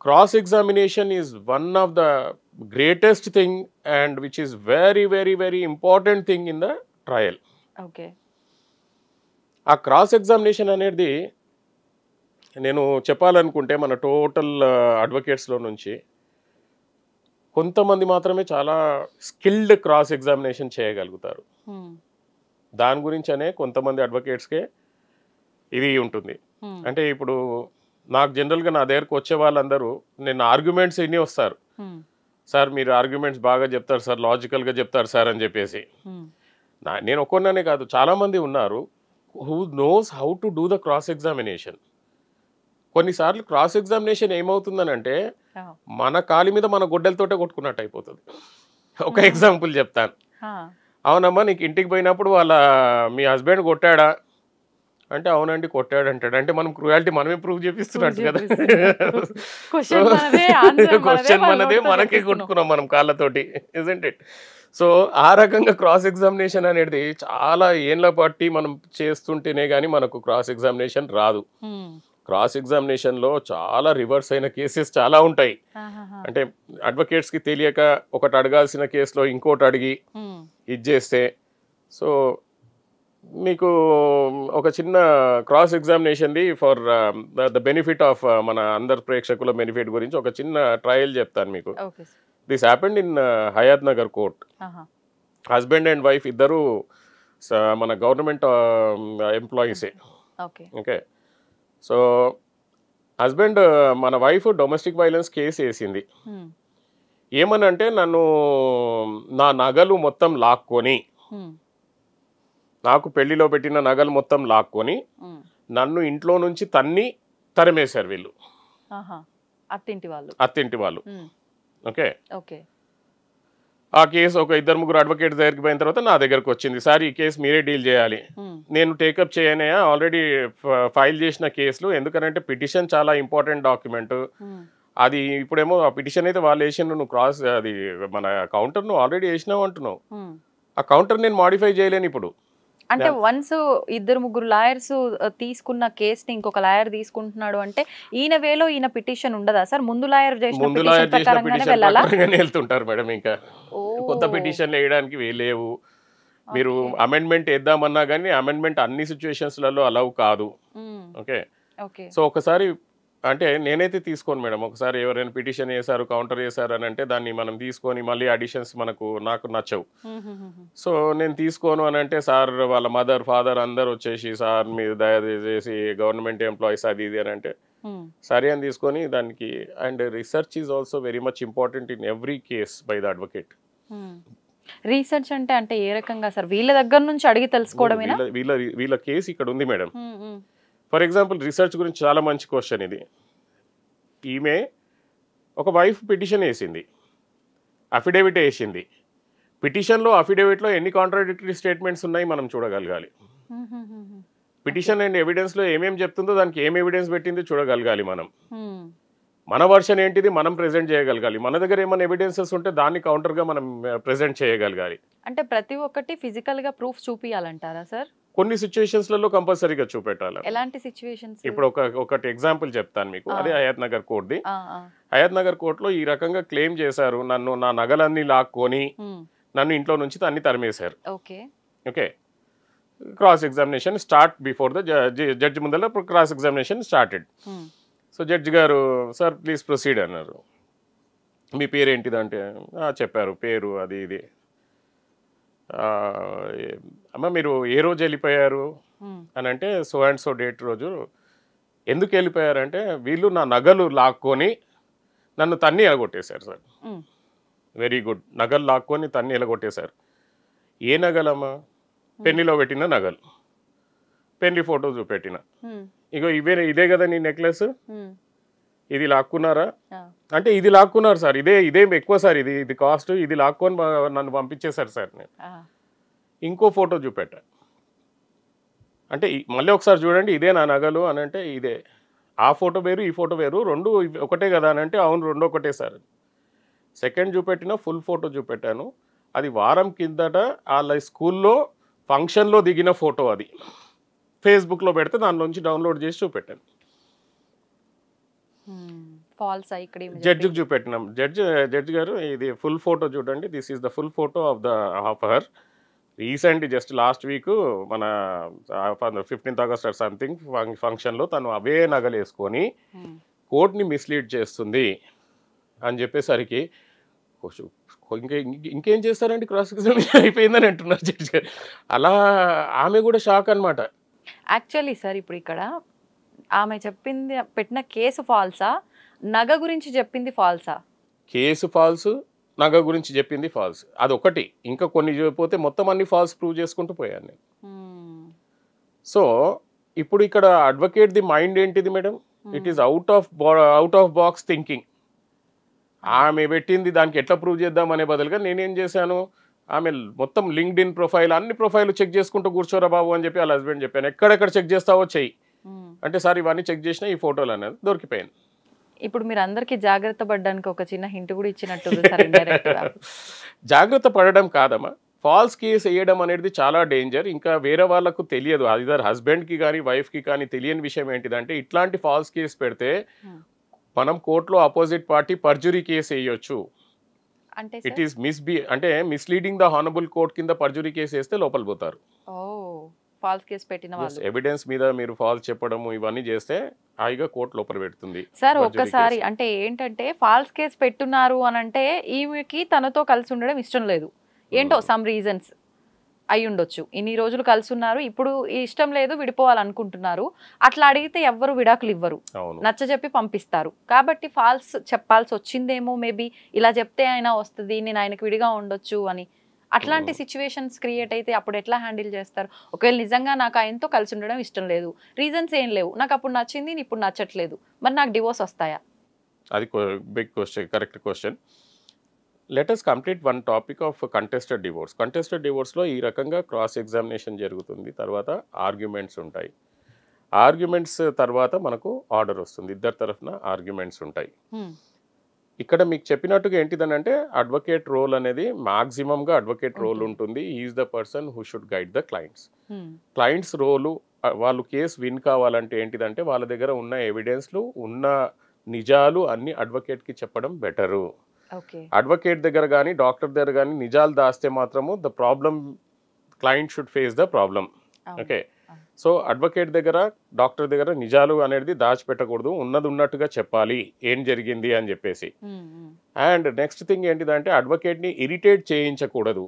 cross examination is one of the greatest thing and which is very very very important thing in the trial. Okay. ఆ క్రాస్ ఎగ్జామినేషన్ అనేది నేను చెప్పాలనుకుంటే మన టోటల్ అడ్వకేట్స్లో నుంచి కొంతమంది మాత్రమే చాలా స్కిల్డ్ క్రాస్ ఎగ్జామినేషన్ చేయగలుగుతారు. దాని గురించనే కొంతమంది అడ్వకేట్స్కే ఇది ఉంటుంది. అంటే ఇప్పుడు నాకు జనరల్గా నా దగ్గరకు వచ్చే వాళ్ళందరూ నేను ఆర్గ్యుమెంట్స్ ఇన్ని వస్తారు, సార్ మీరు ఆర్గ్యుమెంట్స్ బాగా చెప్తారు సార్, లాజికల్గా చెప్తారు సార్ అని చెప్పేసి. నేను ఒక్కనే కాదు, చాలామంది ఉన్నారు who knows how to do the cross examination. కొన్నిసార్లు క్రాస్ ఎగ్జామినేషన్ ఏమవుతుందనంటే మన కాలి మీద మన గొడ్డలతోటే కొట్టుకున్నట్టు అయిపోతుంది. ఒక ఎగ్జాంపుల్ చెప్తాను. అవునమ్మా నీకు ఇంటికి పోయినప్పుడు మీ హస్బెండ్ కొట్టాడా అంటే అవునండి కొట్టాడు అంటాడు. అంటే మనం క్రూయాలిటీ మనమే ప్రూవ్ చేపిస్తున్నట్టు కదా. క్వశ్చన్ మనదే, మనకే కొట్టుకున్నాం మనం కాళ్ళతోటి, ఇజంట్ ఇట్? సో ఆ రకంగా క్రాస్ ఎగ్జామినేషన్ అనేది చాలా ఏళ్ళ బట్టి మనం చేస్తుంటేనే కానీ మనకు క్రాస్ ఎగ్జామినేషన్ రాదు. క్రాస్ ఎగ్జామినేషన్లో చాలా రివర్స్ అయిన కేసెస్ చాలా ఉంటాయి. అంటే అడ్వకేట్స్కి తెలియక ఒకటి అడగాల్సిన కేసులో ఇంకోటి అడిగి ఇది చేస్తే. సో మీకు ఒక చిన్న క్రాస్ ఎగ్జామినేషన్ది ఫర్ ద బెనిఫిట్ ఆఫ్ మన అందరు ప్రేక్షకుల బెనిఫిట్ గురించి ఒక చిన్న ట్రయల్ చెప్తాను మీకు. This happened in Hayat Nagar court. Husband and wife ఇద్దరు మన గవర్నమెంట్ ఎంప్లాయీసే. ఓకే. సో హస్బెండ్ మన వైఫ్ డొమెస్టిక్ వైలెన్స్ కేసు వేసింది. ఏమనంటే నా నగలు మొత్తం లాక్కొని, నాకు పెళ్లిలో పెట్టిన నగలు మొత్తం లాక్కొని నన్ను ఇంట్లో నుంచి తరిమేశారు వీళ్ళు, అత్తింటి వాళ్ళు. ఓకే. ఆ కేసు ఒక 2-3 అడ్వకేట్స్ దగ్గరికి పోయిన తర్వాత నా దగ్గరకు వచ్చింది, సార్ ఈ కేసు మీరే డీల్ చేయాలి. నేను టేకప్ చేయనయా, ఆల్రెడీ ఫైల్ చేసిన కేసులు. ఎందుకంటే పిటిషన్ చాలా ఇంపార్టెంట్ డాక్యుమెంట్. అది ఇప్పుడేమో ఆ పిటిషన్ అయితే వాళ్ళు వేసిన, నువ్వు అది మన కౌంటర్ నువ్వు ఆల్రెడీ వేసినావు అంటున్నావు. ఆ కౌంటర్ నేను మాడిఫై చేయలేను ఇప్పుడు. అంటే వన్స్ 2-3 లాయర్స్ తీసుకున్న కేసుని ఇంకొక లాయర్ తీసుకుంటున్నాడు అంటే ఈయన వేలో ఈయన పిటిషన్ ఉండదా సార్? ముందు లాయర్ చేసిన పిటిషన్ ప్రకారంగానే వెళ్ళాలా? వెళ్తుంటారు మేడం. ఇంకా కొత్త పిటిషన్లు వేయడానికి లేవు. మీరు అమెండ్మెంట్ వేద్దామన్నా కానీ అమెండ్మెంట్ అన్ని సిచ్యువేషన్స్లలో అలౌ కాదు. ఓకే. సో ఒకసారి అంటే నేనైతే తీసుకోను మేడం. ఒకసారి ఎవరైనా పిటిషన్ వేశారు, కౌంటర్ వేశారు అని అంటే దాన్ని మనం తీసుకొని మళ్ళీ అడిషన్స్ నాకు నచ్చవు. సో నేను తీసుకోను అని అంటే సార్ వాళ్ళ మదర్ ఫాదర్ అందరు వచ్చేసి సార్ మీరు దయచేసి గవర్నమెంట్ ఎంప్లాయీస్ అది ఇది అని అంటే సరే అని తీసుకొని దానికి. And research is also very much important in every case by the advocate. Research అంటే ఏ రకంగా సార్? వీళ్ళ దగ్గర నుంచి అడిగి తెలుసుకోవడమేనా? వీళ్ళ కేసు ఇక్కడ ఉంది మేడం. ఫర్ ఎగ్జాంపుల్ రీసెర్చ్ గురించి చాలా మంచి క్వశ్చన్ ఇది. ఈమె ఒక వైఫ్ పిటిషన్ వేసింది, అఫిడేవిట్ వేసింది. పిటిషన్లో అఫిడేవిట్లో ఎన్ని కాంట్రాడిక్టరీ స్టేట్మెంట్స్ ఉన్నాయి మనం చూడగలగాలి. పిటిషన్ అండ్ ఎవిడెన్స్లో ఏమేమి చెప్తుందో దానికి ఏం ఎవిడెన్స్ పెట్టిందో చూడగలగాలి మనం. మన వర్షన్ ఏంటిది మనం ప్రెజెంట్ చేయగలగాలి. మన దగ్గర ఏమైనా ఎవిడెన్సెస్ ఉంటే దాన్ని కౌంటర్గా మనం ప్రెజెంట్ చేయగలగాలి. అంటే ప్రతి ఒక్కటి ఫిజికల్గా ప్రూఫ్ చూపించాలంటారా సార్? కొన్ని సిచ్యువేషన్స్లలో కంపల్సరీగా చూపెట్టాలి. ఎలాంటి సిచ్యువేషన్స్? ఇప్పుడు ఒకటి ఎగ్జాంపుల్ చెప్తాను మీకు. అదే హయాత్ నగర్ కోర్టుది. హయాత్ నగర్ కోర్టులో ఈ రకంగా క్లెయిమ్ చేశారు, నా నగలన్నీ లాక్కొని నన్ను ఇంట్లో నుంచి అన్ని తరిమేశారు. Okay. Cross examination start before the judge ముందర cross examination started. So judge గారు సార్ ప్లీజ్ ప్రొసీడ్ అన్నారు. మీ పేరు ఏంటిదంటే చెప్పారు పేరు అది ఇది. అమ్మ మీరు ఏ రోజు వెళ్ళిపోయారు అని అంటే సో అండ్ సో డేట్ రోజు. ఎందుకు వెళ్ళిపోయారంటే వీళ్ళు నా నగలు లాక్కొని నన్ను తన్ని ఎలగొట్టేశారు సార్. Very good. నగలు లాక్కొని తన్ని ఎలగొట్టేశారు. ఏ నగలమ్మా? పెళ్లిలో పెట్టిన నగలు, పెళ్లి ఫోటో చూపెట్టిన. ఇగో ఇదే కదా నీ నెక్లెస్, ఇది లాక్కున్నారా అంటే ఇది లాక్కున్నారు సార్, ఇదే ఎక్కువ సార్, ఇది కాస్ట్, ఇది లాక్కొని నన్ను పంపించేశారు సార్. నేను ఇంకో ఫోటో చూపెట్టా అంటే మళ్ళీ ఒకసారి చూడండి ఇదే నా నగలు అని అంటే ఇదే. ఆ ఫోటో వేరు ఈ ఫోటో వేరు, రెండు ఒకటే కదా అని అంటే అవును రెండు ఒకటే సార్. సెకండ్ చూపెట్టిన ఫుల్ ఫోటో చూపెట్టాను. అది వారం కిందట వాళ్ళ స్కూల్లో ఫంక్షన్లో దిగిన ఫోటో. అది ఫేస్బుక్లో పెడితే దానిలోంచి డౌన్లోడ్ చేసి చూపెట్టాను. ఫాల్స్ ఇక్కడ జడ్జికి చూపెట్టినాం. జడ్జి గారు ఇది ఫుల్ ఫోటో చూడండి, this is the full photo of her recent, just last week మన 15th August ఆర్ సంథింగ్ ఫంక్షన్లో తను అవే నగలు వేసుకొని కోర్ట్ని మిస్లీడ్ చేస్తుంది అని చెప్పేసరికి ఇంకేం చేస్తారండి, క్రాస్ ఎగ్జామినేషన్ అయిపోయిందని అంటున్నారు జడ్జి గారు. అలా ఆమె కూడా షాక్ అనమాట. యాక్చువల్లీ సార్ ఇప్పుడు ఇక్కడ ఆమె చెప్పింది పెట్టిన కేసు ఫాల్సా, నగ గురించి చెప్పింది ఫాల్సా? కేసు ఫాల్స్, నగ గురించి చెప్పింది ఫాల్స్, అదొకటి. ఇంకా కొన్ని పోతే మొత్తం అన్ని ఫాల్స్ ప్రూవ్ చేసుకుంటూ పోయాను నేను. సో ఇప్పుడు ఇక్కడ అడ్వకేట్ ది మైండ్ ఏంటిది madam, it is out of box thinking. ఆమె పెట్టింది దానికి ఎట్లా ప్రూవ్ చేద్దాం అనే బదులుగా నేనేం చేశాను, ఆమె మొత్తం లింక్డ్ ఇన్ ప్రొఫైల్ అన్ని ప్రొఫైల్ చెక్ చేసుకుంటూ కూర్చోరా బాబు అని చెప్పి వాళ్ళ హస్బెండ్ చెప్పాను. ఎక్కడెక్కడ చెక్ చేస్తావో చెయ్యి అంటే, సార్ ఇవన్నీ చెక్ చేసినా ఈ ఫోటోలు అనేది దొరికిపోయాను. ఇప్పుడు మీరు అందరికి జాగ్రత్త పడడానికి ఒక చిన్న హింట్ కూడా ఇచ్చినట్టు జాగ్రత్త పడడం కాదమ్మా, ఫాల్స్ కేసు వేయడం అనేది చాలా డేంజర్. ఇంకా వేరే వాళ్ళకు తెలియదు, ఐదర్ హస్బెండ్కి కానీ వైఫ్కి కానీ తెలియని విషయం ఏంటిదంటే, ఇట్లాంటి ఫాల్స్ కేసు పెడితే మనం కోర్టులో అపోజిట్ పార్టీ పర్జురీ కేసు వేయొచ్చు. ఇట్ ఈస్ అంటే మిస్లీడింగ్ ద హానబుల్ కోర్ట్ కింద పర్జురీ కేసు వేస్తే లోపల పోతారు. ఫాల్స్ కేసు పెట్టిన వాళ్ళు ఎవిడెన్స్ మీద మీరు ఫాల్స్ చెప్పడము ఇవన్నీ చేస్తే హాయిగా కోర్టు లోపల పెడుతుంది. సార్ ఒక్కసారి అంటే ఏంటంటే ఫాల్స్ కేసు పెట్టున్నారు అని అంటే ఈమెకి తనతో కలిసి ఉండడం ఇష్టం లేదు, ఏంటో సమ్ రీజన్స్ అయి ఉండొచ్చు. ఇన్ని రోజులు కలిసి ఉన్నారు, ఇప్పుడు ఇష్టం లేదు విడిపోవాలనుకుంటున్నారు. అట్లా అడిగితే ఎవ్వరు విడాకులు ఇవ్వరు, నచ్చజెప్పి పంపిస్తారు. కాబట్టి ఫాల్స్ చెప్పాల్సి వచ్చిందేమో, మేబీ ఇలా చెప్తే ఆయన వస్తుంది, నేను ఆయనకు విడిగా ఉండొచ్చు అని. అట్లాంటి సిచ్యువేషన్స్ క్రియేట్ అయితే అప్పుడు ఎట్లా హ్యాండిల్ చేస్తారు? ఒకవేళ నిజంగా నాకు ఆయనతో కలిసి ఉండడం ఇష్టం లేదు, రీజన్స్ ఏం లేవు, నాకు అప్పుడు నచ్చింది ఇప్పుడు నచ్చట్లేదు, మరి నాకు డివోర్స్ వస్తాయా? అది big question, correct question. Let us complete one topic of contested divorce. Contested డివోర్స్లో ఈ రకంగా క్రాస్ ఎగ్జామినేషన్ జరుగుతుంది, తర్వాత ఆర్గ్యుమెంట్స్ ఉంటాయి. ఆర్గ్యుమెంట్స్ తర్వాత మనకు ఆర్డర్ వస్తుంది, ఇద్దరు తరఫున ఆర్గ్యుమెంట్స్ ఉంటాయి. ఇక్కడ మీకు చెప్పినట్టుగా ఏంటిదనంటే అడ్వకేట్ రోల్ అనేది మ్యాక్సిమంగా అడ్వకేట్ రోల్ ఉంటుంది. Is the person who should guide the clients. Clients role, వాళ్ళు కేసు విన్ కావాలంటే ఏంటిదంటే వాళ్ళ దగ్గర ఉన్న ఎవిడెన్స్లు, ఉన్న నిజాలు అన్ని అడ్వకేట్కి చెప్పడం బెటరు. అడ్వకేట్ దగ్గర కానీ డాక్టర్ దగ్గర కానీ నిజాలు దాస్తే మాత్రము the problem, client should face the problem. Okay, so advocate దగ్గర డాక్టర్ దగ్గర నిజాలు అనేది దాచిపెట్టకూడదు, ఉన్నది ఉన్నట్టుగా చెప్పాలి ఏం జరిగింది అని చెప్పేసి. అండ్ నెక్స్ట్ థింగ్ ఏంటిదంటే అడ్వకేట్ని ఇరిటేట్ చేయించకూడదు.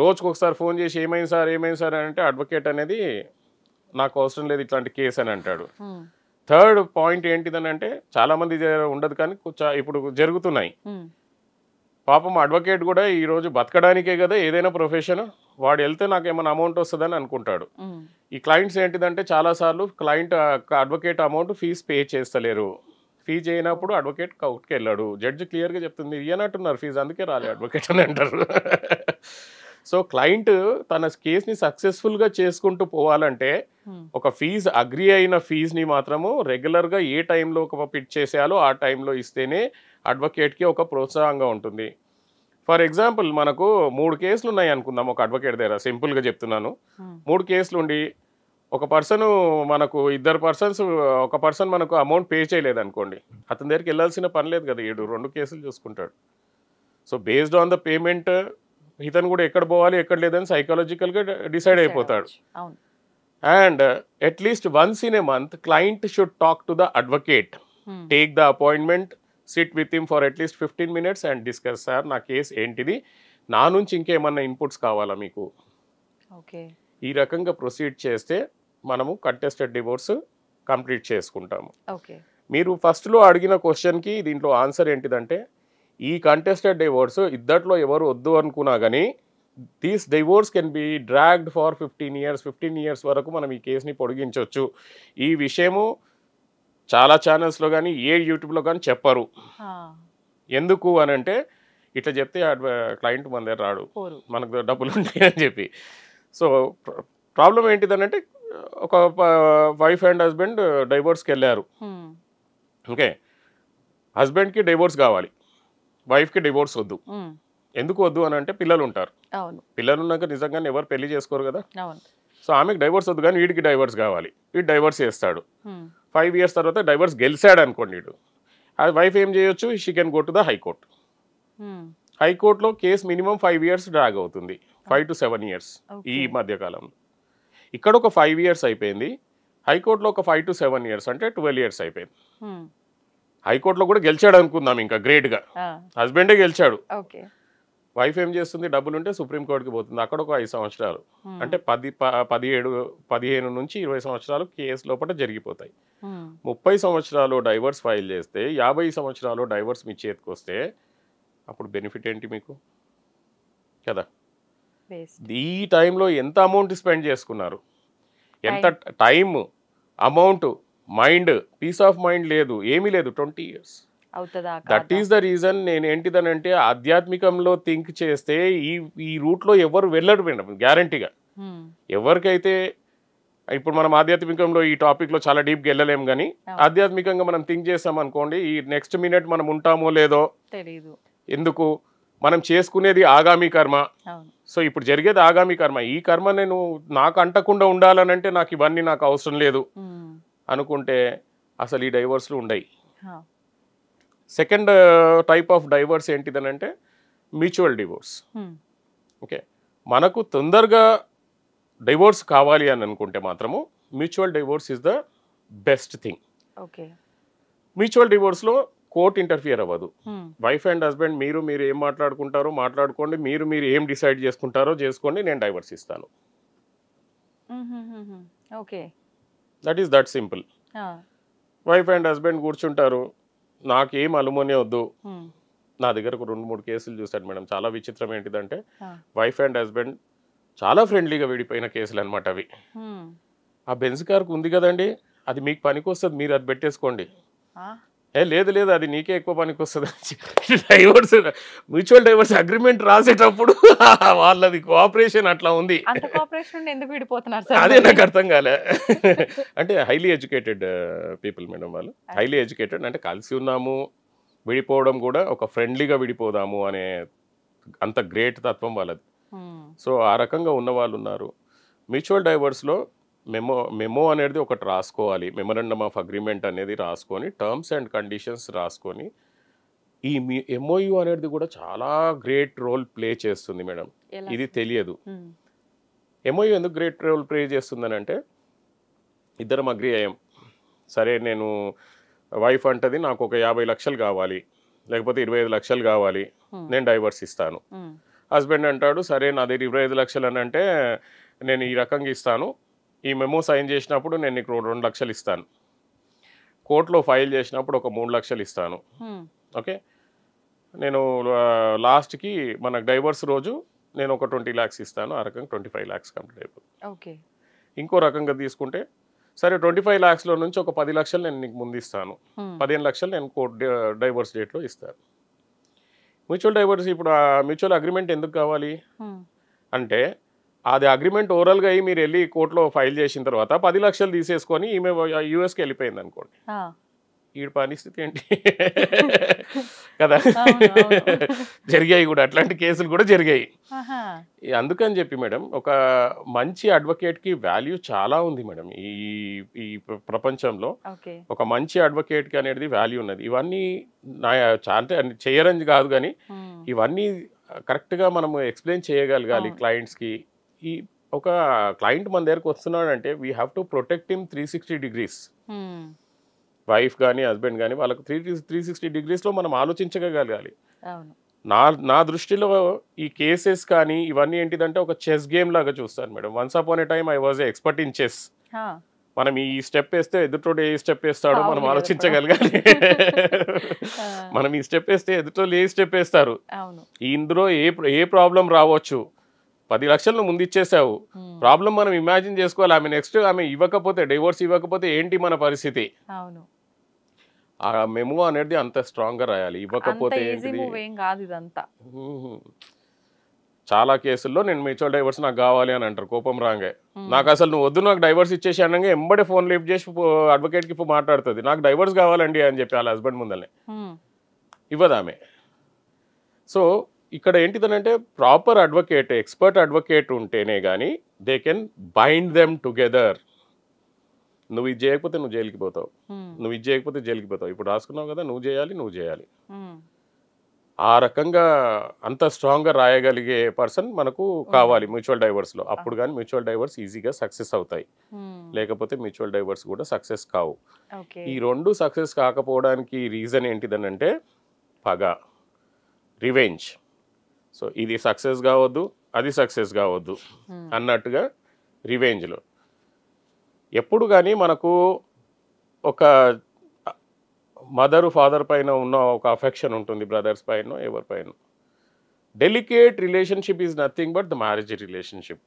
రోజుకు ఒకసారి ఫోన్ చేసి ఏమైంది సార్ అని అంటే అడ్వకేట్ అనేది నాకు అవసరం లేదు ఇట్లాంటి కేసు అని అంటాడు. థర్డ్ పాయింట్ ఏంటిదని అంటే చాలా మంది ఉండదు కానీ ఇప్పుడు జరుగుతున్నాయి. పాపం అడ్వకేట్ కూడా ఈరోజు బతకడానికే కదా ఏదైనా ప్రొఫెషన్, వాడు వెళ్తే నాకు ఏమైనా అమౌంట్ వస్తుందని అనుకుంటాడు. ఈ క్లయింట్స్ ఏంటిదంటే చాలాసార్లు client advocate amount fees pay చేస్తలేరు. ఫీజు అయినప్పుడు అడ్వకేట్ కోర్టుకి వెళ్ళాడు, జడ్జి క్లియర్గా చెప్తుంది ఇయ్యనట్టున్నారు ఫీజు, అందుకే రాలే అడ్వకేట్ అని అంటారు. సో క్లయింట్ తన కేసుని సక్సెస్ఫుల్గా చేసుకుంటూ పోవాలంటే ఒక ఫీజు అగ్రి అయిన ఫీజుని మాత్రము రెగ్యులర్గా ఏ టైంలో ఒక పిట్ చేసేయాలో ఆ టైంలో ఇస్తేనే అడ్వకేట్కి ఒక ప్రోత్సాహంగా ఉంటుంది. ఫర్ ఎగ్జాంపుల్ మనకు 3 కేసులు ఉన్నాయి అనుకుందాం ఒక అడ్వకేట్ దగ్గర, సింపుల్గా చెప్తున్నాను. 3 కేసులు ఉండి ఒక పర్సన్ మనకు ఇద్దరు పర్సన్స్, ఒక పర్సన్ మనకు అమౌంట్ పే చేయలేదు అనుకోండి, అతని దగ్గరికి వెళ్ళాల్సిన పని లేదు కదా, 2 కేసులు చూసుకుంటాడు. So based on the payment ఇతను కూడా ఎక్కడ పోవాలి ఎక్కడ లేదని సైకాలజికల్గా డిసైడ్ అయిపోతాడు. And at least once in a month client should talk to the advocate, take the appointment, SIT with him for at least 15 minutes and discuss, sir నా కేసు ఏంటిది, నా నుంచి ఇంకేమన్నా ఇన్పుట్స్ కావాలా మీకు, ఈ రకంగా ప్రొసీడ్ చేస్తే మనము కంటెస్టెడ్ డివోర్స్ కంప్లీట్ చేసుకుంటాము. మీరు ఫస్ట్లో అడిగిన క్వశ్చన్కి దీంట్లో ఆన్సర్ ఏంటిదంటే, ఈ కంటెస్టెడ్ డివోర్స్ ఇద్దట్లో ఎవరు వద్దు అనుకున్నా కానీ these divorce can be dragged for 15 years వరకు మనం ఈ కేసుని పొడిగించవచ్చు. ఈ విషయము చాలా ఛానల్స్లో కానీ ఏ యూట్యూబ్లో కానీ చెప్పరు. ఎందుకు అని అంటే ఇట్లా చెప్తే క్లయింట్ మన దగ్గర రాడు, మనకు డబ్బులు ఉంటాయి అని చెప్పి. సో ప్రాబ్లం ఏంటిదనంటే ఒక వైఫ్ అండ్ హస్బెండ్ డైవోర్స్కి వెళ్ళారు. ఓకే, హస్బెండ్కి డైవోర్స్ కావాలి, వైఫ్కి డివోర్స్ వద్దు. ఎందుకు వద్దు అని అంటే పిల్లలు ఉంటారు, పిల్లలు ఉన్నాక నిజంగానే ఎవరు పెళ్లి చేసుకోరు కదా. సో ఆమెకు డైవర్స్ వద్దు కానీ వీడికి డైవర్స్ కావాలి, వీడు డైవర్స్ చేస్తాడు. 5 years తర్వాత డైవర్స్ గెలిచాడు అనుకోండి వీడు, అది వైఫ్ ఏం చేయొచ్చు, she can go to the high court. హైకోర్టులో కేసు మినిమం 5 years డ్రాగ్ అవుతుంది, 5 to 7 years ఈ మధ్యకాలంలో. ఇక్కడ ఒక 5 years అయిపోయింది, హైకోర్టులో ఒక 5 to 7 years అంటే 12 years అయిపోయింది. హైకోర్టులో కూడా గెలిచాడు అనుకుందాం, ఇంకా గ్రేట్గా హస్బెండే గెలిచాడు. వైఫ్ ఏం చేస్తుంది, డబ్బులు ఉంటే సుప్రీంకోర్టుకి పోతుంది, అక్కడ ఒక 5 సంవత్సరాలు అంటే 15 నుంచి 20 సంవత్సరాలు కేసు లోపల జరిగిపోతాయి. 30 సంవత్సరాలు డైవర్స్ ఫైల్ చేస్తే 50 సంవత్సరాలు డైవర్స్ మీ చేతికి వస్తే అప్పుడు బెనిఫిట్ ఏంటి మీకు కదా? ఈ టైంలో ఎంత అమౌంట్ స్పెండ్ చేసుకున్నారు, ఎంత time, amount, mind, peace of mind లేదు, ఏమీ లేదు. 20 years. That is the reason. నేను ఏంటిదనంటే ఆధ్యాత్మికంలో థింక్ చేస్తే ఈ రూట్లో ఎవరు వెళ్ళరు మేడం, గ్యారంటీగా. ఎవరికైతే ఇప్పుడు మనం ఆధ్యాత్మికంలో ఈ టాపిక్లో చాలా డీప్గా వెళ్ళలేము, కానీ ఆధ్యాత్మికంగా మనం థింక్ చేస్తాం అనుకోండి, ఈ నెక్స్ట్ మినిట్ మనం ఉంటామో లేదో తెలియదు. ఎందుకు, మనం చేసుకునేది ఆగామి కర్మ. సో ఇప్పుడు జరిగేది ఆగామి కర్మ. ఈ కర్మ నేను నాకు అంటకుండా ఉండాలనంటే నాకు ఇవన్నీ నాకు అవసరం లేదు అనుకుంటే అసలు ఈ డైవర్స్లు ఉండయి. సెకండ్ టైప్ ఆఫ్ డైవర్స్ ఏంటిదనంటే మ్యూచువల్ డివోర్స్. ఓకే, మనకు తొందరగా డైవోర్స్ కావాలి అని అనుకుంటే మాత్రము mutual divorce is the best thing. Mutual డివోర్స్లో కోర్ట్ ఇంటర్ఫియర్ అవ్వదు. వైఫ్ అండ్ హస్బెండ్ మీరు ఏం మాట్లాడుకుంటారో మాట్లాడుకోండి, మీరు ఏం డిసైడ్ చేసుకుంటారో చేసుకోండి, నేను డైవర్స్ ఇస్తాను. That is that simple. Wife and husband కూర్చుంటారు, నాకేం అలుమోనే వద్దు. నా దగ్గర ఒక 2-3 కేసులు చూశాను మేడం. చాలా విచిత్రం ఏంటిదంటే వైఫ్ అండ్ హస్బెండ్ చాలా ఫ్రెండ్లీగా విడిపోయిన కేసులు అనమాట అవి. ఆ బెంజ్ కార్కు ఉంది కదండి, అది మీకు పనికి వస్తుంది, మీరు అది పెట్టేసుకోండి. లేదు లేదు, అది నీకే ఎక్కువ పనికి వస్తుంది. డైవర్స్ మ్యూచువల్ డైవర్స్ అగ్రిమెంట్ రాసేటప్పుడు వాళ్ళది కోఆపరేషన్ అట్లా ఉంది. అదే నాకు అర్థం కాలే. అంటే హైలీ ఎడ్యుకేటెడ్ పీపుల్ మేడం వాళ్ళు. హైలీ ఎడ్యుకేటెడ్ అంటే కలిసి ఉన్నాము, విడిపోవడం కూడా ఒక ఫ్రెండ్లీగా విడిపోదాము అనే అంత గ్రేట్ తత్వం వాళ్ళది. సో ఆ రకంగా ఉన్న వాళ్ళు ఉన్నారు. మ్యూచువల్ డైవర్స్లో మెమో అనేది ఒకటి రాసుకోవాలి, మెమరాండమ్ ఆఫ్ అగ్రిమెంట్ అనేది రాసుకొని, టర్మ్స్ అండ్ కండిషన్స్ రాసుకొని, ఈ ఎంఓయు అనేది కూడా చాలా గ్రేట్ రోల్ ప్లే చేస్తుంది మేడం. ఇది తెలియదు. ఎంఓయు ఎందుకు గ్రేట్ రోల్ ప్లే చేస్తుందని అంటే, ఇద్దరం అగ్రి అయ్యాం, సరే నేను వైఫ్ అంటది నాకు ఒక 50 లక్షలు కావాలి, లేకపోతే 25 లక్షలు కావాలి, నేను డైవర్స్ ఇస్తాను. హస్బెండ్ అంటాడు సరే నా దగ్గర 25 లక్షలు అని అంటే నేను ఈ రకంగా ఇస్తాను, ఈ మెమో సైన్ చేసినప్పుడు నేను నీకు 2 లక్షలు ఇస్తాను, కోర్టులో ఫైల్ చేసినప్పుడు ఒక 3 లక్షలు ఇస్తాను. ఓకే, నేను లాస్ట్కి మనకు డైవర్స్ రోజు నేను ఒక 20 lakhs ఇస్తాను, ఆ రకంగా 25 lakhs కంప్లీట్ అయిపోతుంది. ఓకే, ఇంకో రకంగా తీసుకుంటే సరే 25 lakhsలో నుంచి ఒక 10 లక్షలు నేను నీకు ముందు ఇస్తాను, 15 లక్షలు నేను కోర్టు డైవర్స్ డేట్లో ఇస్తాను. మ్యూచువల్ డైవర్స్ ఇప్పుడు ఆ మ్యూచువల్ అగ్రిమెంట్ ఎందుకు కావాలి అంటే, అది అగ్రిమెంట్ ఓవరాల్గా అయ్యి మీరు వెళ్ళి కోర్టులో ఫైల్ చేసిన తర్వాత 10 లక్షలు తీసేసుకొని ఈమె యూఎస్కి వెళ్ళిపోయింది అనుకోండి, ఈ పరిస్థితి ఏంటి కదా? జరిగాయి కూడా, అట్లాంటి కేసులు కూడా జరిగాయి. అందుకని చెప్పి మేడం ఒక మంచి అడ్వకేట్కి వాల్యూ చాలా ఉంది మేడం ఈ ప్రపంచంలో. ఒక మంచి అడ్వకేట్కి అనేది వాల్యూ ఉన్నది. ఇవన్నీ అంటే చేయరని కాదు, కానీ ఇవన్నీ కరెక్ట్గా మనము ఎక్స్ప్లెయిన్ చేయగలగాలి క్లయింట్స్కి. ఈ ఒక క్లయింట్ మన దగ్గరకు వస్తున్నాడంటే we have to protect him 360 degrees. Wife కానీ హస్బెండ్ కానీ వాళ్ళకు 360 degreesలో మనం ఆలోచించగలగాలి. నా దృష్టిలో ఈ కేసెస్ కానీ ఇవన్నీ ఏంటిదంటే ఒక చెస్ గేమ్ లాగా చూస్తాను madam. Once upon A time I was expert in chess. మనం ఈ స్టెప్ వేస్తే ఎదుటోడు ఏ స్టెప్ వేస్తాడో మనం ఆలోచించగలగాలి. మనం ఈ స్టెప్ వేస్తే ఎదుటోళ్ళు ఏ స్టెప్ వేస్తారు, ఇందులో ఏ ప్రాబ్లం రావచ్చు. 10 లక్షలను ముందు ఇచ్చేసావు, ప్రాబ్లం మనం ఇమాజిన్ చేసుకోవాలి. ఆమె నెక్స్ట్ ఆమె ఇవ్వకపోతే, డైవోర్స్ ఇవ్వకపోతే ఏంటి మన పరిస్థితి? ఆ మెమో అనేది అంత స్ట్రాంగ్ గా రాయాలి. ఇవ్వకపోతే చాలా కేసుల్లో నేను మ్యూచువల్ డైవర్స్ నాకు కావాలి అని అంటారు కోపం రాంగే. నాకు అసలు నువ్వు వద్దు నాకు డైవర్స్ ఇచ్చేసి అనగా ఎంబడే ఫోన్ లిఫ్ట్ చేసి అడ్వకేట్ కి మాట్లాడుతుంది, నాకు డైవర్స్ కావాలండి అని చెప్పి వాళ్ళ హస్బెండ్ ముందల్నే ఇవ్వదు ఆమె. సో ఇక్కడ ఏంటిదనంటే ప్రాపర్ అడ్వకేట్, ఎక్స్పర్ట్ అడ్వకేట్ ఉంటేనే కానీ they can bind them together. నువ్వు ఇది చేయకపోతే నువ్వు జైలుకి పోతావు, నువ్వు ఇది చేయకపోతే జైలుకి పోతావు, ఇప్పుడు రాసుకున్నావు కదా నువ్వు చేయాలి. ఆ రకంగా అంత స్ట్రాంగ్గా రాయగలిగే పర్సన్ మనకు కావాలి మ్యూచువల్ డైవర్స్లో. అప్పుడు కానీ మ్యూచువల్ డైవర్స్ ఈజీగా సక్సెస్ అవుతాయి, లేకపోతే మ్యూచువల్ డైవర్స్ కూడా సక్సెస్ కావు. ఈ రెండు సక్సెస్ కాకపోవడానికి రీజన్ ఏంటిదనంటే పగ, రివెంజ్. సో ఇది సక్సెస్ కావద్దు, అది సక్సెస్ కావద్దు అన్నట్టుగా రివెంజ్లో ఎప్పుడు కానీ మనకు ఒక మదర్ ఫాదర్ పైన ఉన్న ఒక అఫెక్షన్ ఉంటుంది, బ్రదర్స్ పైన ఎవరిపైన. Delicate relationship is nothing but the marriage relationship.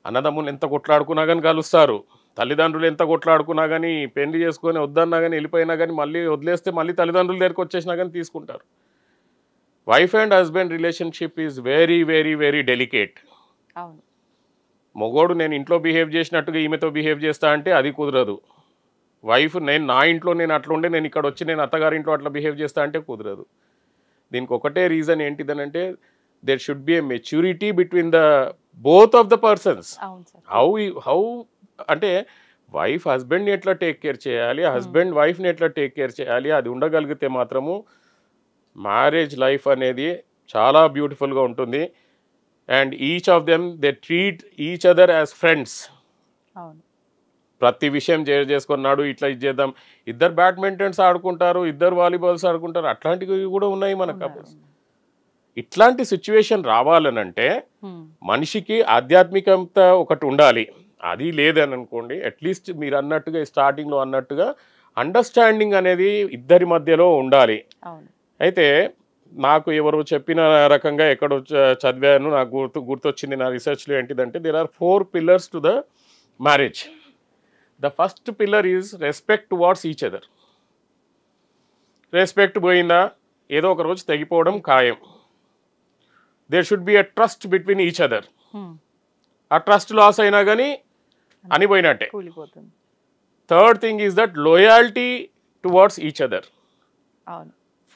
అన్నదమ్ములు ఎంత కొట్లాడుకున్నా కానీ కలుస్తారు, తల్లిదండ్రులు ఎంత కొట్లాడుకున్నా కానీ పెళ్లి చేసుకొని వద్దన్నా కానీ వెళ్ళిపోయినా కానీ మళ్ళీ వదిలేస్తే మళ్ళీ తల్లిదండ్రుల దగ్గరికి వచ్చేసినా కానీ తీసుకుంటారు. Wife and husband relationship is very very very delicate. మొగోడు నేను ఇంట్లో బిహేవ్ చేసినట్టుగా ఈమెతో బిహేవ్ చేస్తా అంటే అది కుదరదు. వైఫ్ నా ఇంట్లో నేను అట్లా ఉండే నేను ఇక్కడ వచ్చి నేను అత్తగారింట్లో అట్లా బిహేవ్ చేస్తా అంటే కుదరదు. దీనికి ఒకటే రీజన్ ఏంటిదనంటే there should be a maturity between the both of the persons. How అంటే వైఫ్ హస్బెండ్ని ఎట్లా టేక్ కేర్ చేయాలి, హస్బెండ్ వైఫ్ని ఎట్లా టేక్ కేర్ చేయాలి, అది ఉండగలిగితే మాత్రము మ్యారేజ్ లైఫ్ అనేది చాలా బ్యూటిఫుల్గా ఉంటుంది. And each of them they treat each other as friends. ప్రతి విషయం చేసుకున్నాడు ఇట్లా ఇది చేద్దాం, ఇద్దరు బ్యాడ్మింటన్స్ ఆడుకుంటారు, ఇద్దరు వాలీబాల్స్ ఆడుకుంటారు, అట్లాంటివి కూడా ఉన్నాయి మన కపుల్స్. ఇట్లాంటి సిచ్యువేషన్ రావాలనంటే మనిషికి ఆధ్యాత్మికత ఒకటి ఉండాలి. అది లేదని అనుకోండి, అట్లీస్ట్ మీరు అన్నట్టుగా స్టార్టింగ్లో అన్నట్టుగా అండర్స్టాండింగ్ అనేది ఇద్దరి మధ్యలో ఉండాలి. అయితే నాకు ఎవరు చెప్పిన రకంగా ఎక్కడో చదివాను, నాకు గుర్తొచ్చింది నా రీసెర్చ్లో ఏంటిదంటే there are 4 pillars to the marriage. The first pillar is respect towards each other. Respect పోయిందా ఏదో ఒక రోజు తెగిపోవడం ఖాయం. There should be a trust between each other. ఆ ట్రస్ట్ లాస్ అయినా కానీ అని పోయినట్టే. Third thing is that loyalty towards each other.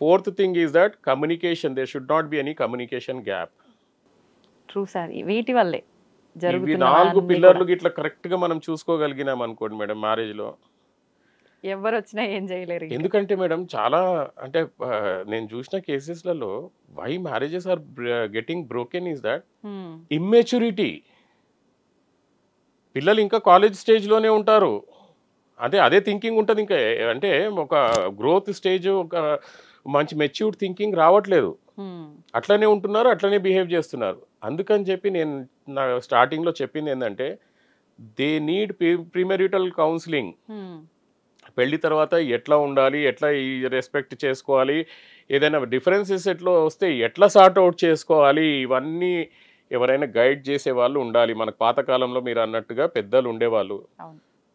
Fourth thing is that communication. There should not be any communication gap. True sir, వీటి వల్లే ఇవి 4 పిల్లర్లు ఇట్లా కరెక్ట్గా మనం చూసుకోగలిగినాం అనుకోండి మేడం, మ్యారేజ్లో ఎవరు వచ్చినా ఏం చేయలేరు. ఎందుకంటే మేడం చాలా అంటే నేను చూసిన కేసెస్లలో why marriages are getting broken is that immaturity. పిల్లలు ఇంకా కాలేజ్ స్టేజ్లోనే ఉంటారు, అదే థింకింగ్ ఉంటుంది. ఇంకా అంటే ఒక గ్రోత్ స్టేజ్, ఒక మంచి మెచ్యూర్డ్ థింకింగ్ రావట్లేదు. అట్లనే ఉంటున్నారు, అట్లనే బిహేవ్ చేస్తున్నారు. అందుకని చెప్పి నేను నా స్టార్టింగ్లో చెప్పింది ఏంటంటే దే నీడ్ ప్రీమెరిటల్ కౌన్సిలింగ్. పెళ్లి తర్వాత ఎట్లా ఉండాలి, ఎట్లా ఈ రెస్పెక్ట్ చేసుకోవాలి, ఏదైనా డిఫరెన్సెస్ ఎట్లా వస్తే ఎట్లా సార్ట్ అవుట్ చేసుకోవాలి, ఇవన్నీ ఎవరైనా గైడ్ చేసే వాళ్ళు ఉండాలి. మనకు పాతకాలంలో మీరు అన్నట్టుగా పెద్దలు ఉండేవాళ్ళు,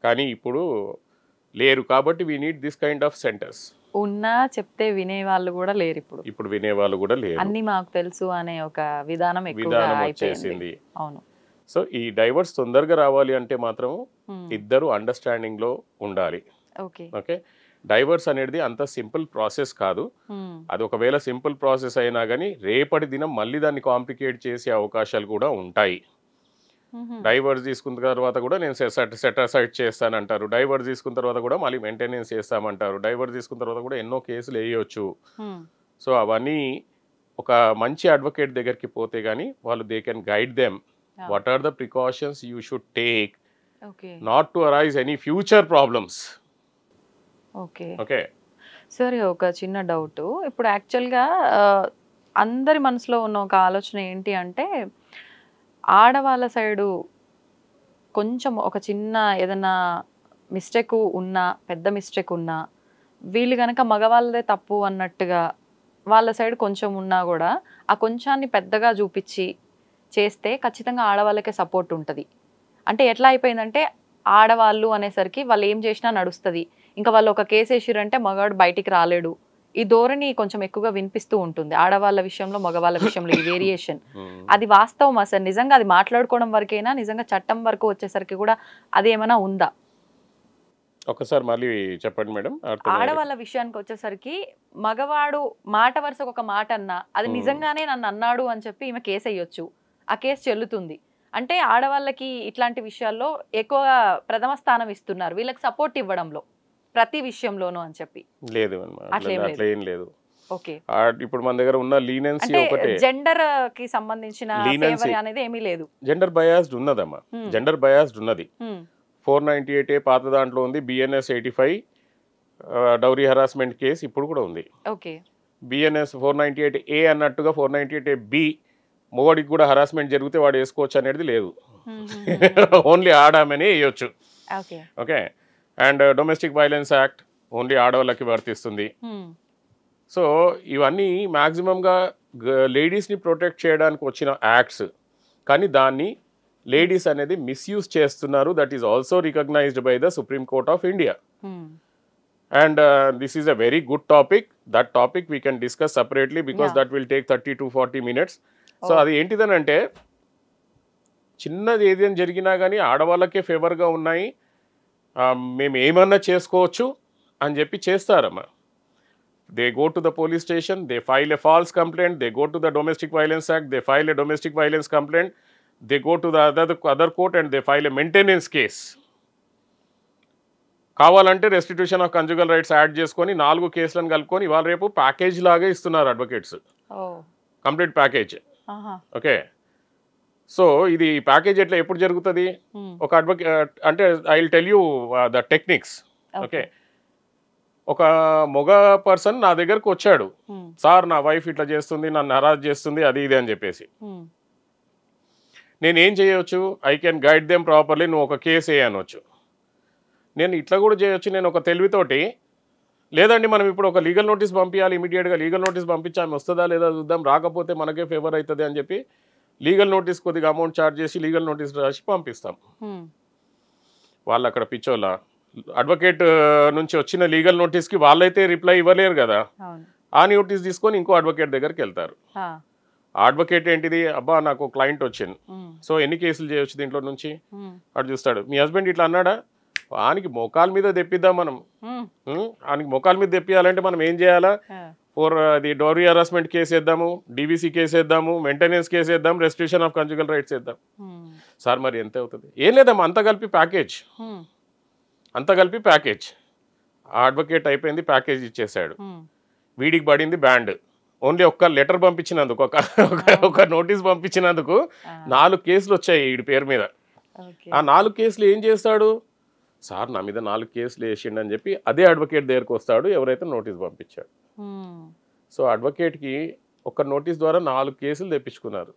కానీ ఇప్పుడు లేరు. కాబట్టి we need this kind of centres. ఉన్నా చెప్తే వినేవాళ్ళు కూడా లేరు. ఇప్పుడు వినేవాళ్ళు కూడా లేరు. అన్ని మాకు తెలుసు అనే ఒక విధానం వచ్చేసింది. అవును. సో ఈ డైవర్స్ తొందరగా రావాలి అంటే మాత్రం ఇద్దరు అండర్స్టాండింగ్ లో ఉండాలి. ఓకే, డైవర్స్ అనేది అంత సింపుల్ ప్రాసెస్ కాదు. అది ఒకవేళ సింపుల్ ప్రాసెస్ అయినా కానీ రేపటి దినం మళ్ళీ దాన్ని కాంప్లికేట్ చేసే అవకాశాలు కూడా ఉంటాయి. డైవర్స్ తీసుకున్న తర్వాత కూడా నేను సెటిల్ చేస్తానంటారు, డైవర్స్ తీసుకున్న తర్వాత కూడా మళ్ళీ మెయింటెనెన్స్ చేస్తామంటారు, డైవర్స్ తీసుకున్న తర్వాత కూడా ఎన్నో కేసులు వేయవచ్చు. సో అవన్నీ ఒక మంచి అడ్వకేట్ దగ్గరికి పోతే కానీ వాళ్ళు they can guide them what are the precautions you should take not to arise any future problems. Okay సరే, ఒక చిన్న డౌట్. ఇప్పుడు యాక్చువల్గా అందరి మనసులో ఉన్న ఒక ఆలోచన ఏంటి అంటే ఆడవాళ్ళ సైడు కొంచెం ఒక చిన్న ఏదైనా మిస్టేక్ ఉన్నా, పెద్ద మిస్టేక్ ఉన్నా వీళ్ళు కనుక మగవాళ్ళదే తప్పు అన్నట్టుగా వాళ్ళ సైడ్ కొంచెం ఉన్నా కూడా ఆ కొంచాన్ని పెద్దగా చూపించి చేస్తే ఖచ్చితంగా ఆడవాళ్ళకే సపోర్ట్ ఉంటుంది. అంటే ఎట్లా అయిపోయిందంటే ఆడవాళ్ళు అనేసరికి వాళ్ళు ఏం చేసినా నడుస్తుంది, ఇంకా వాళ్ళు ఒక కేసు వేసిరంటే మగాడు బయటికి రాలేడు. ఈ ధోరణి కొంచెం ఎక్కువగా వినిపిస్తూ ఉంటుంది ఆడవాళ్ళ విషయంలో, మగవాళ్ళ విషయంలో ఈ వేరియేషన్. అది వాస్తవం అసలు నిజంగా అది మాట్లాడుకోవడం వరకైనా, నిజంగా చట్టం వరకు వచ్చేసరికి కూడా అది ఏమైనా ఉందా? ఒకసారి మళ్ళీ చెప్పండి మేడం. ఆడవాళ్ళ విషయానికి వచ్చేసరికి మగవాడు మాట వరుసకు ఒక మాట అన్నా అది నిజంగానే నన్ను అన్నాడు అని చెప్పి ఈమె కేసు వేయొచ్చు, ఆ కేసు చెల్లుతుంది. అంటే ఆడవాళ్ళకి ఇట్లాంటి విషయాల్లో ఎక్కువ ప్రథమ స్థానం ఇస్తున్నారు వీళ్ళకి సపోర్ట్ ఇవ్వడంలో ప్రతి విషయంలోనూ అని చెప్పి. లేదు అట్లా ఏం లేదు. ఓకే, ఇప్పుడు మన దగ్గర ఉన్న లీనెన్సీ ఒకటే, జెండర్ కి సంబంధించిన ఫేవర్ అనేది ఏమీ లేదు. జెండర్ బయాస్డ్ ఉన్నదమ్మా, జెండర్ బయాస్డ్ ఉన్నది. 498A పాత దాంట్లో ఉంది, BNS 85 డౌరీ హరాస్మెంట్ కేసు ఇప్పుడు కూడా ఉంది. ఓకే, BNS 498A అన్నట్టుగా 498AB మొగడికి కూడా హరాస్మెంట్ జరిగితే వాడు వేసుకోవచ్చు అనేది లేదు. ఓన్లీ ఆడామని వేయొచ్చు. Okay, and domestic violence act only ఆడవాళ్ళకి వర్తిస్తుంది. సో ఇవన్నీ మ్యాక్సిమంగా లేడీస్ని ప్రొటెక్ట్ చేయడానికి వచ్చిన యాక్ట్స్, కానీ దాన్ని లేడీస్ అనేది మిస్యూజ్ చేస్తున్నారు. That is also recognised by the Supreme Court of India. And this is a very good topic. That topic we can discuss separately because that will take 30 to 40 minutes. So అది ఏంటిదనంటే, చిన్నది ఏదైనా జరిగినా కానీ ఆడవాళ్ళకే ఫేవర్గా ఉన్నాయి, మేము ఏమన్నా చేసుకోవచ్చు అని చెప్పి చేస్తారమ్మా. They go to the police station, they file a false complaint, they go to the Domestic Violence Act, they file a domestic violence complaint, they go to the other court and they file a maintenance case. కావాలంటే restitution of conjugal rights add చేసుకొని 4 కేసులను కలుపుకొని ఇవాళ రేపు package లాగా ఇస్తున్నారు advocates, complete package. Okay, so ఇది package ఎట్లా ఎప్పుడు జరుగుతుంది? ఒక అడ్వకేట్ అంటే I will tell you the techniques. Okay, ఒక మొగ పర్సన్ నా దగ్గరకు వచ్చాడు, సార్ నా వైఫ్ ఇట్లా చేస్తుంది, నన్ను హరాస్ చేస్తుంది, అది ఇది అని చెప్పేసి. నేను ఏం చేయవచ్చు? I can guide them properly, నువ్వు ఒక కేసు అనొచ్చు. నేను ఇట్లా కూడా చేయొచ్చు, నేను ఒక తెలివితోటి, లేదండి మనం ఇప్పుడు ఒక లీగల్ నోటీస్ పంపించాలి, ఇమీడియట్గా లీగల్ నోటీస్ పంపించాము, వస్తుందా లేదా చూద్దాం, రాకపోతే మనకే ఫేవర్ అవుతుంది అని చెప్పి లీగల్ నోటీస్ కొద్దిగా అమౌంట్ ఛార్జ్ చేసి లీగల్ నోటీస్ రాసి పంపిస్తాం. వాళ్ళు అక్కడ పిచ్చోళ్ళ అడ్వకేట్ నుంచి వచ్చిన లీగల్ నోటీస్కి వాళ్ళైతే రిప్లై ఇవ్వలేరు కదా, ఆ నోటీస్ తీసుకొని ఇంకో అడ్వకేట్ దగ్గరికి వెళ్తారు. ఆ అడ్వకేట్ ఏంటిది, అబ్బా నాకు క్లయింట్ వచ్చింది, సో ఎన్ని కేసులు చేయొచ్చు దీంట్లో నుంచి అటు చూస్తాడు. మీ హస్బెండ్ ఇట్లా అన్నాడా, ఆయనకి మోకాల మీద తెప్పిద్దాం మనం. ఆయనకి మోకాల మీద తెప్పియాలంటే మనం ఏం చేయాలా? అది డౌరీ హరాస్మెంట్ కేసు వేద్దాము, DVC కేసు వేద్దాము, మెయింటెనెన్స్ కేసు వేద్దాం, రెస్ట్రిక్షన్ ఆఫ్ కంజుగల్ రైట్స్ వేద్దాం. సార్ మరి ఎంత అవుతుంది? ఏం లేదమ్మా, అంత కలిపి ప్యాకేజ్, అంత కలిపి ప్యాకేజ్. ఆ అడ్వకేట్ అయిపోయింది, ప్యాకేజ్ ఇచ్చేసాడు. వీడికి పడింది బ్యాండ్. ఓన్లీ ఒక్క లెటర్ పంపించినందుకు, ఒక నోటీస్ పంపించినందుకు 4 కేసులు వచ్చాయి వీడి పేరు మీద. ఆ 4 కేసులు ఏం చేస్తాడు? సార్ నా మీద 4 కేసులు వేసిండు అని చెప్పి అదే అడ్వకేట్ దగ్గరకు వస్తాడు, ఎవరైతే నోటీస్ పంపించాడు. సో అడ్వకేట్కి ఒక నోటీస్ ద్వారా 4 కేసులు తెప్పించుకున్నారు.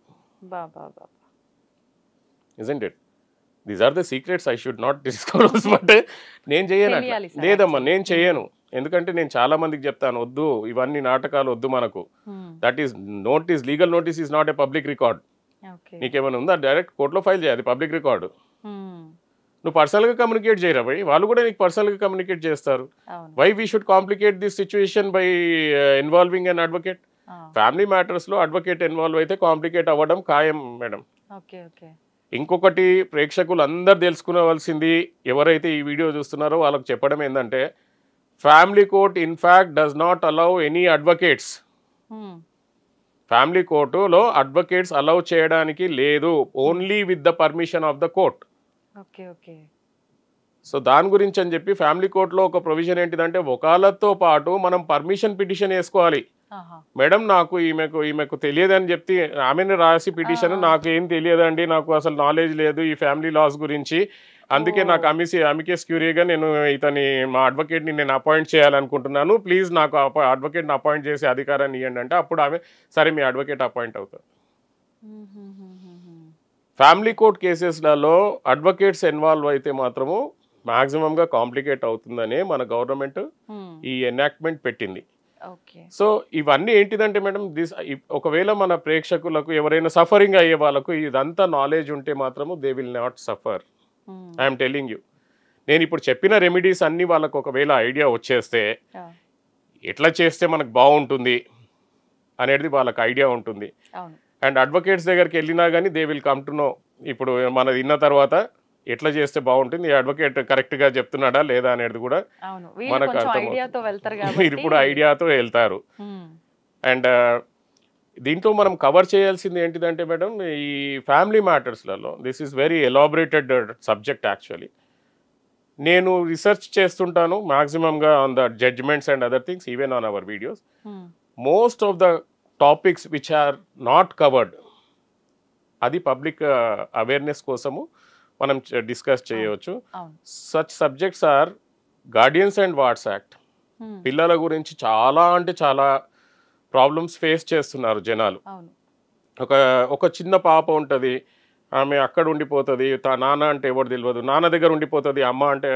Isn't it? These are the secrets I should not disclose. But నేను చేయను, లేదమ్మా నేను చేయను. ఎందుకంటే నేను చాలా మందికి చెప్తాను, వద్దు ఇవన్నీ నాటకాలు వద్దు మనకు. That is notice, legal notice is not a public record. నీకేమైనా ఉందా డైరెక్ట్ కోర్టులో ఫైల్ చేయాలి, పబ్లిక్ రికార్డు. నువ్వు పర్సనల్గా కమ్యూనికేట్ చేయరా భయ్, వాళ్ళు కూడా నీకు పర్సనల్గా కమ్యూనికేట్ చేస్తారు. Why we should complicate this situation by involving an advocate? Family మ్యాటర్స్లో అడ్వకేట్ ఇన్వాల్వ్ అయితే కాంప్లికేట్ అవ్వడం ఖాయం మేడం. ఇంకొకటి ప్రేక్షకులు అందరు తెలుసుకోవాల్సింది, ఎవరైతే ఈ వీడియో చూస్తున్నారో వాళ్ళకి చెప్పడం ఏంటంటే, family court in fact does not allow any advocates. Family కోర్టులో అడ్వకేట్స్ అలౌ చేయడానికి లేదు, only with the permission of the court. So దాని గురించి అని చెప్పి ఫ్యామిలీ కోర్టులో ఒక ప్రొవిజన్ ఏంటిదంటే, వకాలత్తో పాటు మనం పర్మిషన్ పిటిషన్ వేసుకోవాలి. మేడం నాకు ఈమెకు తెలియదని చెప్తే ఆమెను రాసి పిటిషన్, నాకు ఏం తెలియదండి, నాకు అసలు నాలెడ్జ్ లేదు ఈ ఫ్యామిలీ లాస్ గురించి, అందుకే నాకు అమికే క్యూరీగా నేను మా అడ్వకేట్ని నేను అపాయింట్ చేయాలనుకుంటున్నాను, ప్లీజ్ నాకు అడ్వకేట్ని అపాయింట్ చేసే అధికారాన్ని ఇవ్వండి అంటే, అప్పుడు ఆమె సరే మీ అడ్వకేట్ అపాయింట్ అవుతారు. ఫ్యామిలీ కోర్ట్ కేసెస్లలో అడ్వకేట్స్ ఇన్వాల్వ్ అయితే మాత్రము మ్యాక్సిమంగా కాంప్లికేట్ అవుతుందనే మన గవర్నమెంట్ ఈ ఎనాక్ట్మెంట్ పెట్టింది. సో ఇవన్నీ ఏంటిదంటే మేడం, ఒకవేళ మన ప్రేక్షకులకు ఎవరైనా సఫరింగ్ అయ్యే వాళ్ళకు ఇదంతా నాలెడ్జ్ ఉంటే మాత్రము they will not suffer. I'm telling you. నేను ఇప్పుడు చెప్పిన రెమెడీస్ అన్నీ వాళ్ళకు ఒకవేళ ఐడియా వచ్చేస్తే ఎట్లా చేస్తే మనకు బాగుంటుంది అనేది వాళ్ళకి ఐడియా ఉంటుంది. అండ్ అడ్వకేట్స్ దగ్గరికి వెళ్ళినా కానీ they will come to know. ఇప్పుడు మనది విన్న తర్వాత ఎట్లా చేస్తే బాగుంటుంది, ఈ అడ్వకేట్ కరెక్ట్గా చెప్తున్నాడా లేదా అనేది కూడా అవును వీళ్ళు మనకు కొంచెం అర్థమవుతుంది. ఐడియాతో వెళ్తారు మీరు కాబట్టి ఇప్పుడు ఐడియాతో వెళ్తారు. అండ్ దీంట్లో మనం కవర్ చేయాల్సింది ఏంటిదంటే మేడం, ఈ ఫ్యామిలీ మ్యాటర్స్లలో this is very elaborated subject actually. నేను రీసెర్చ్ చేస్తుంటాను మ్యాక్సిమంగా on the judgments and other things even on our videos. Most of the topics which are not covered, అది పబ్లిక్ అవేర్నెస్ కోసము మనం డిస్కస్ చేయవచ్చు. Such subjects are guardians and wards act. పిల్లల గురించి చాలా అంటే చాలా ప్రాబ్లమ్స్ ఫేస్ చేస్తున్నారు జనాలు. ఒక చిన్న పాప ఉంటుంది, ఆమె అక్కడ ఉండిపోతుంది, నాన్న అంటే ఎవరు తెలియదు, నాన్న దగ్గర ఉండిపోతుంది, అమ్మ అంటే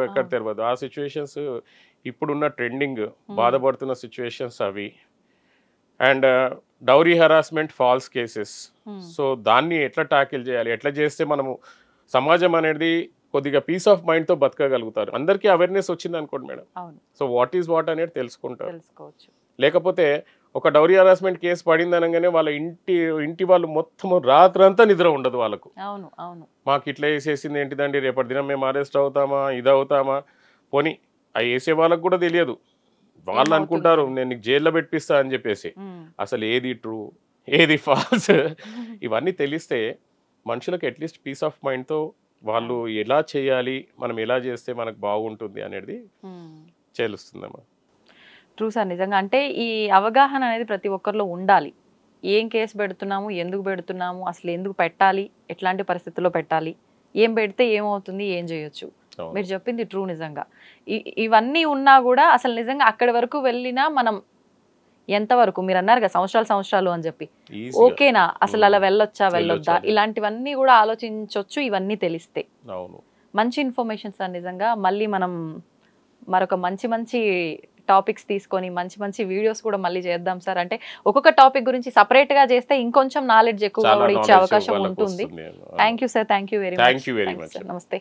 ఎక్కడ తెలియదు. ఆ సిచ్యువేషన్స్ ఇప్పుడున్న ట్రెండింగ్, బాధపడుతున్న సిచ్యువేషన్స్ అవి. And dowry harassment, false cases. So దాన్ని ఎట్లా ట్యాకిల్ చేయాలి, ఎట్లా చేస్తే మనము సమాజం అనేది కొద్దిగా పీస్ ఆఫ్ మైండ్తో బతకగలుగుతారు. అందరికీ అవేర్నెస్ వచ్చింది అనుకోండి madam. So what is what అనేది తెలుసుకుంటారు. లేకపోతే ఒక డౌరీ హెరాస్మెంట్ కేసు పడింది అనగానే వాళ్ళ ఇంటి వాళ్ళు మొత్తం రాత్రంతా నిద్ర ఉండదు వాళ్ళకు. మాకు ఇట్లా వేసేసింది ఏంటిదండి, రేపటి దినం మేము అరెస్ట్ అవుతామా, ఇది అవుతామా, పోనీ అవి వేసే వాళ్ళకు కూడా తెలియదు. వాళ్ళు అనుకుంటారు నేను నీకు జైల్లో పెట్టిస్తా అని చెప్పేసి. అసలు ఏది ట్రూ ఏది ఫాల్స్ ఇవన్నీ తెలిస్తే మనుషులకు అట్లీస్ట్ పీస్ ఆఫ్ మైండ్తో వాళ్ళు ఎలా చేయాలి, మనం ఎలా చేస్తే మనకు బాగుంటుంది అనేది తెలుస్తుందమ్మా. ట్రూ సార్, నిజంగా అంటే ఈ అవగాహన అనేది ప్రతి ఒక్కరిలో ఉండాలి. ఏం కేసు పెడుతున్నాము, ఎందుకు పెడుతున్నాము, అసలు ఎందుకు పెట్టాలి, ఎట్లాంటి పరిస్థితుల్లో పెట్టాలి, ఏం పెడితే ఏమవుతుంది, ఏం చేయొచ్చు. మీరు చెప్పింది ట్రూ. నిజంగా ఇవన్నీ ఉన్నా కూడా అసలు నిజంగా అక్కడి వరకు వెళ్ళినా మనం ఎంతవరకు, మీరు అన్నారు కదా సంవత్సరాలు అని చెప్పి, ఓకేనా అసలు అలా వెళ్ళొచ్చా వెళ్ళొద్దా, ఇలాంటివన్నీ కూడా ఆలోచించవచ్చు ఇవన్నీ తెలిస్తే. మంచి ఇన్ఫర్మేషన్ సార్. నిజంగా మళ్ళీ మనం మరొక మంచి టాపిక్స్ తీసుకొని మంచి వీడియోస్ కూడా మళ్ళీ చేద్దాం సార్. అంటే ఒక్కొక్క టాపిక్ గురించి సపరేట్ గా చేస్తే ఇంకొంచెం నాలెడ్జ్ ఎక్కువగా కూడా ఇచ్చే అవకాశం ఉంటుంది. Thank you sir, thank you very much. నమస్తే.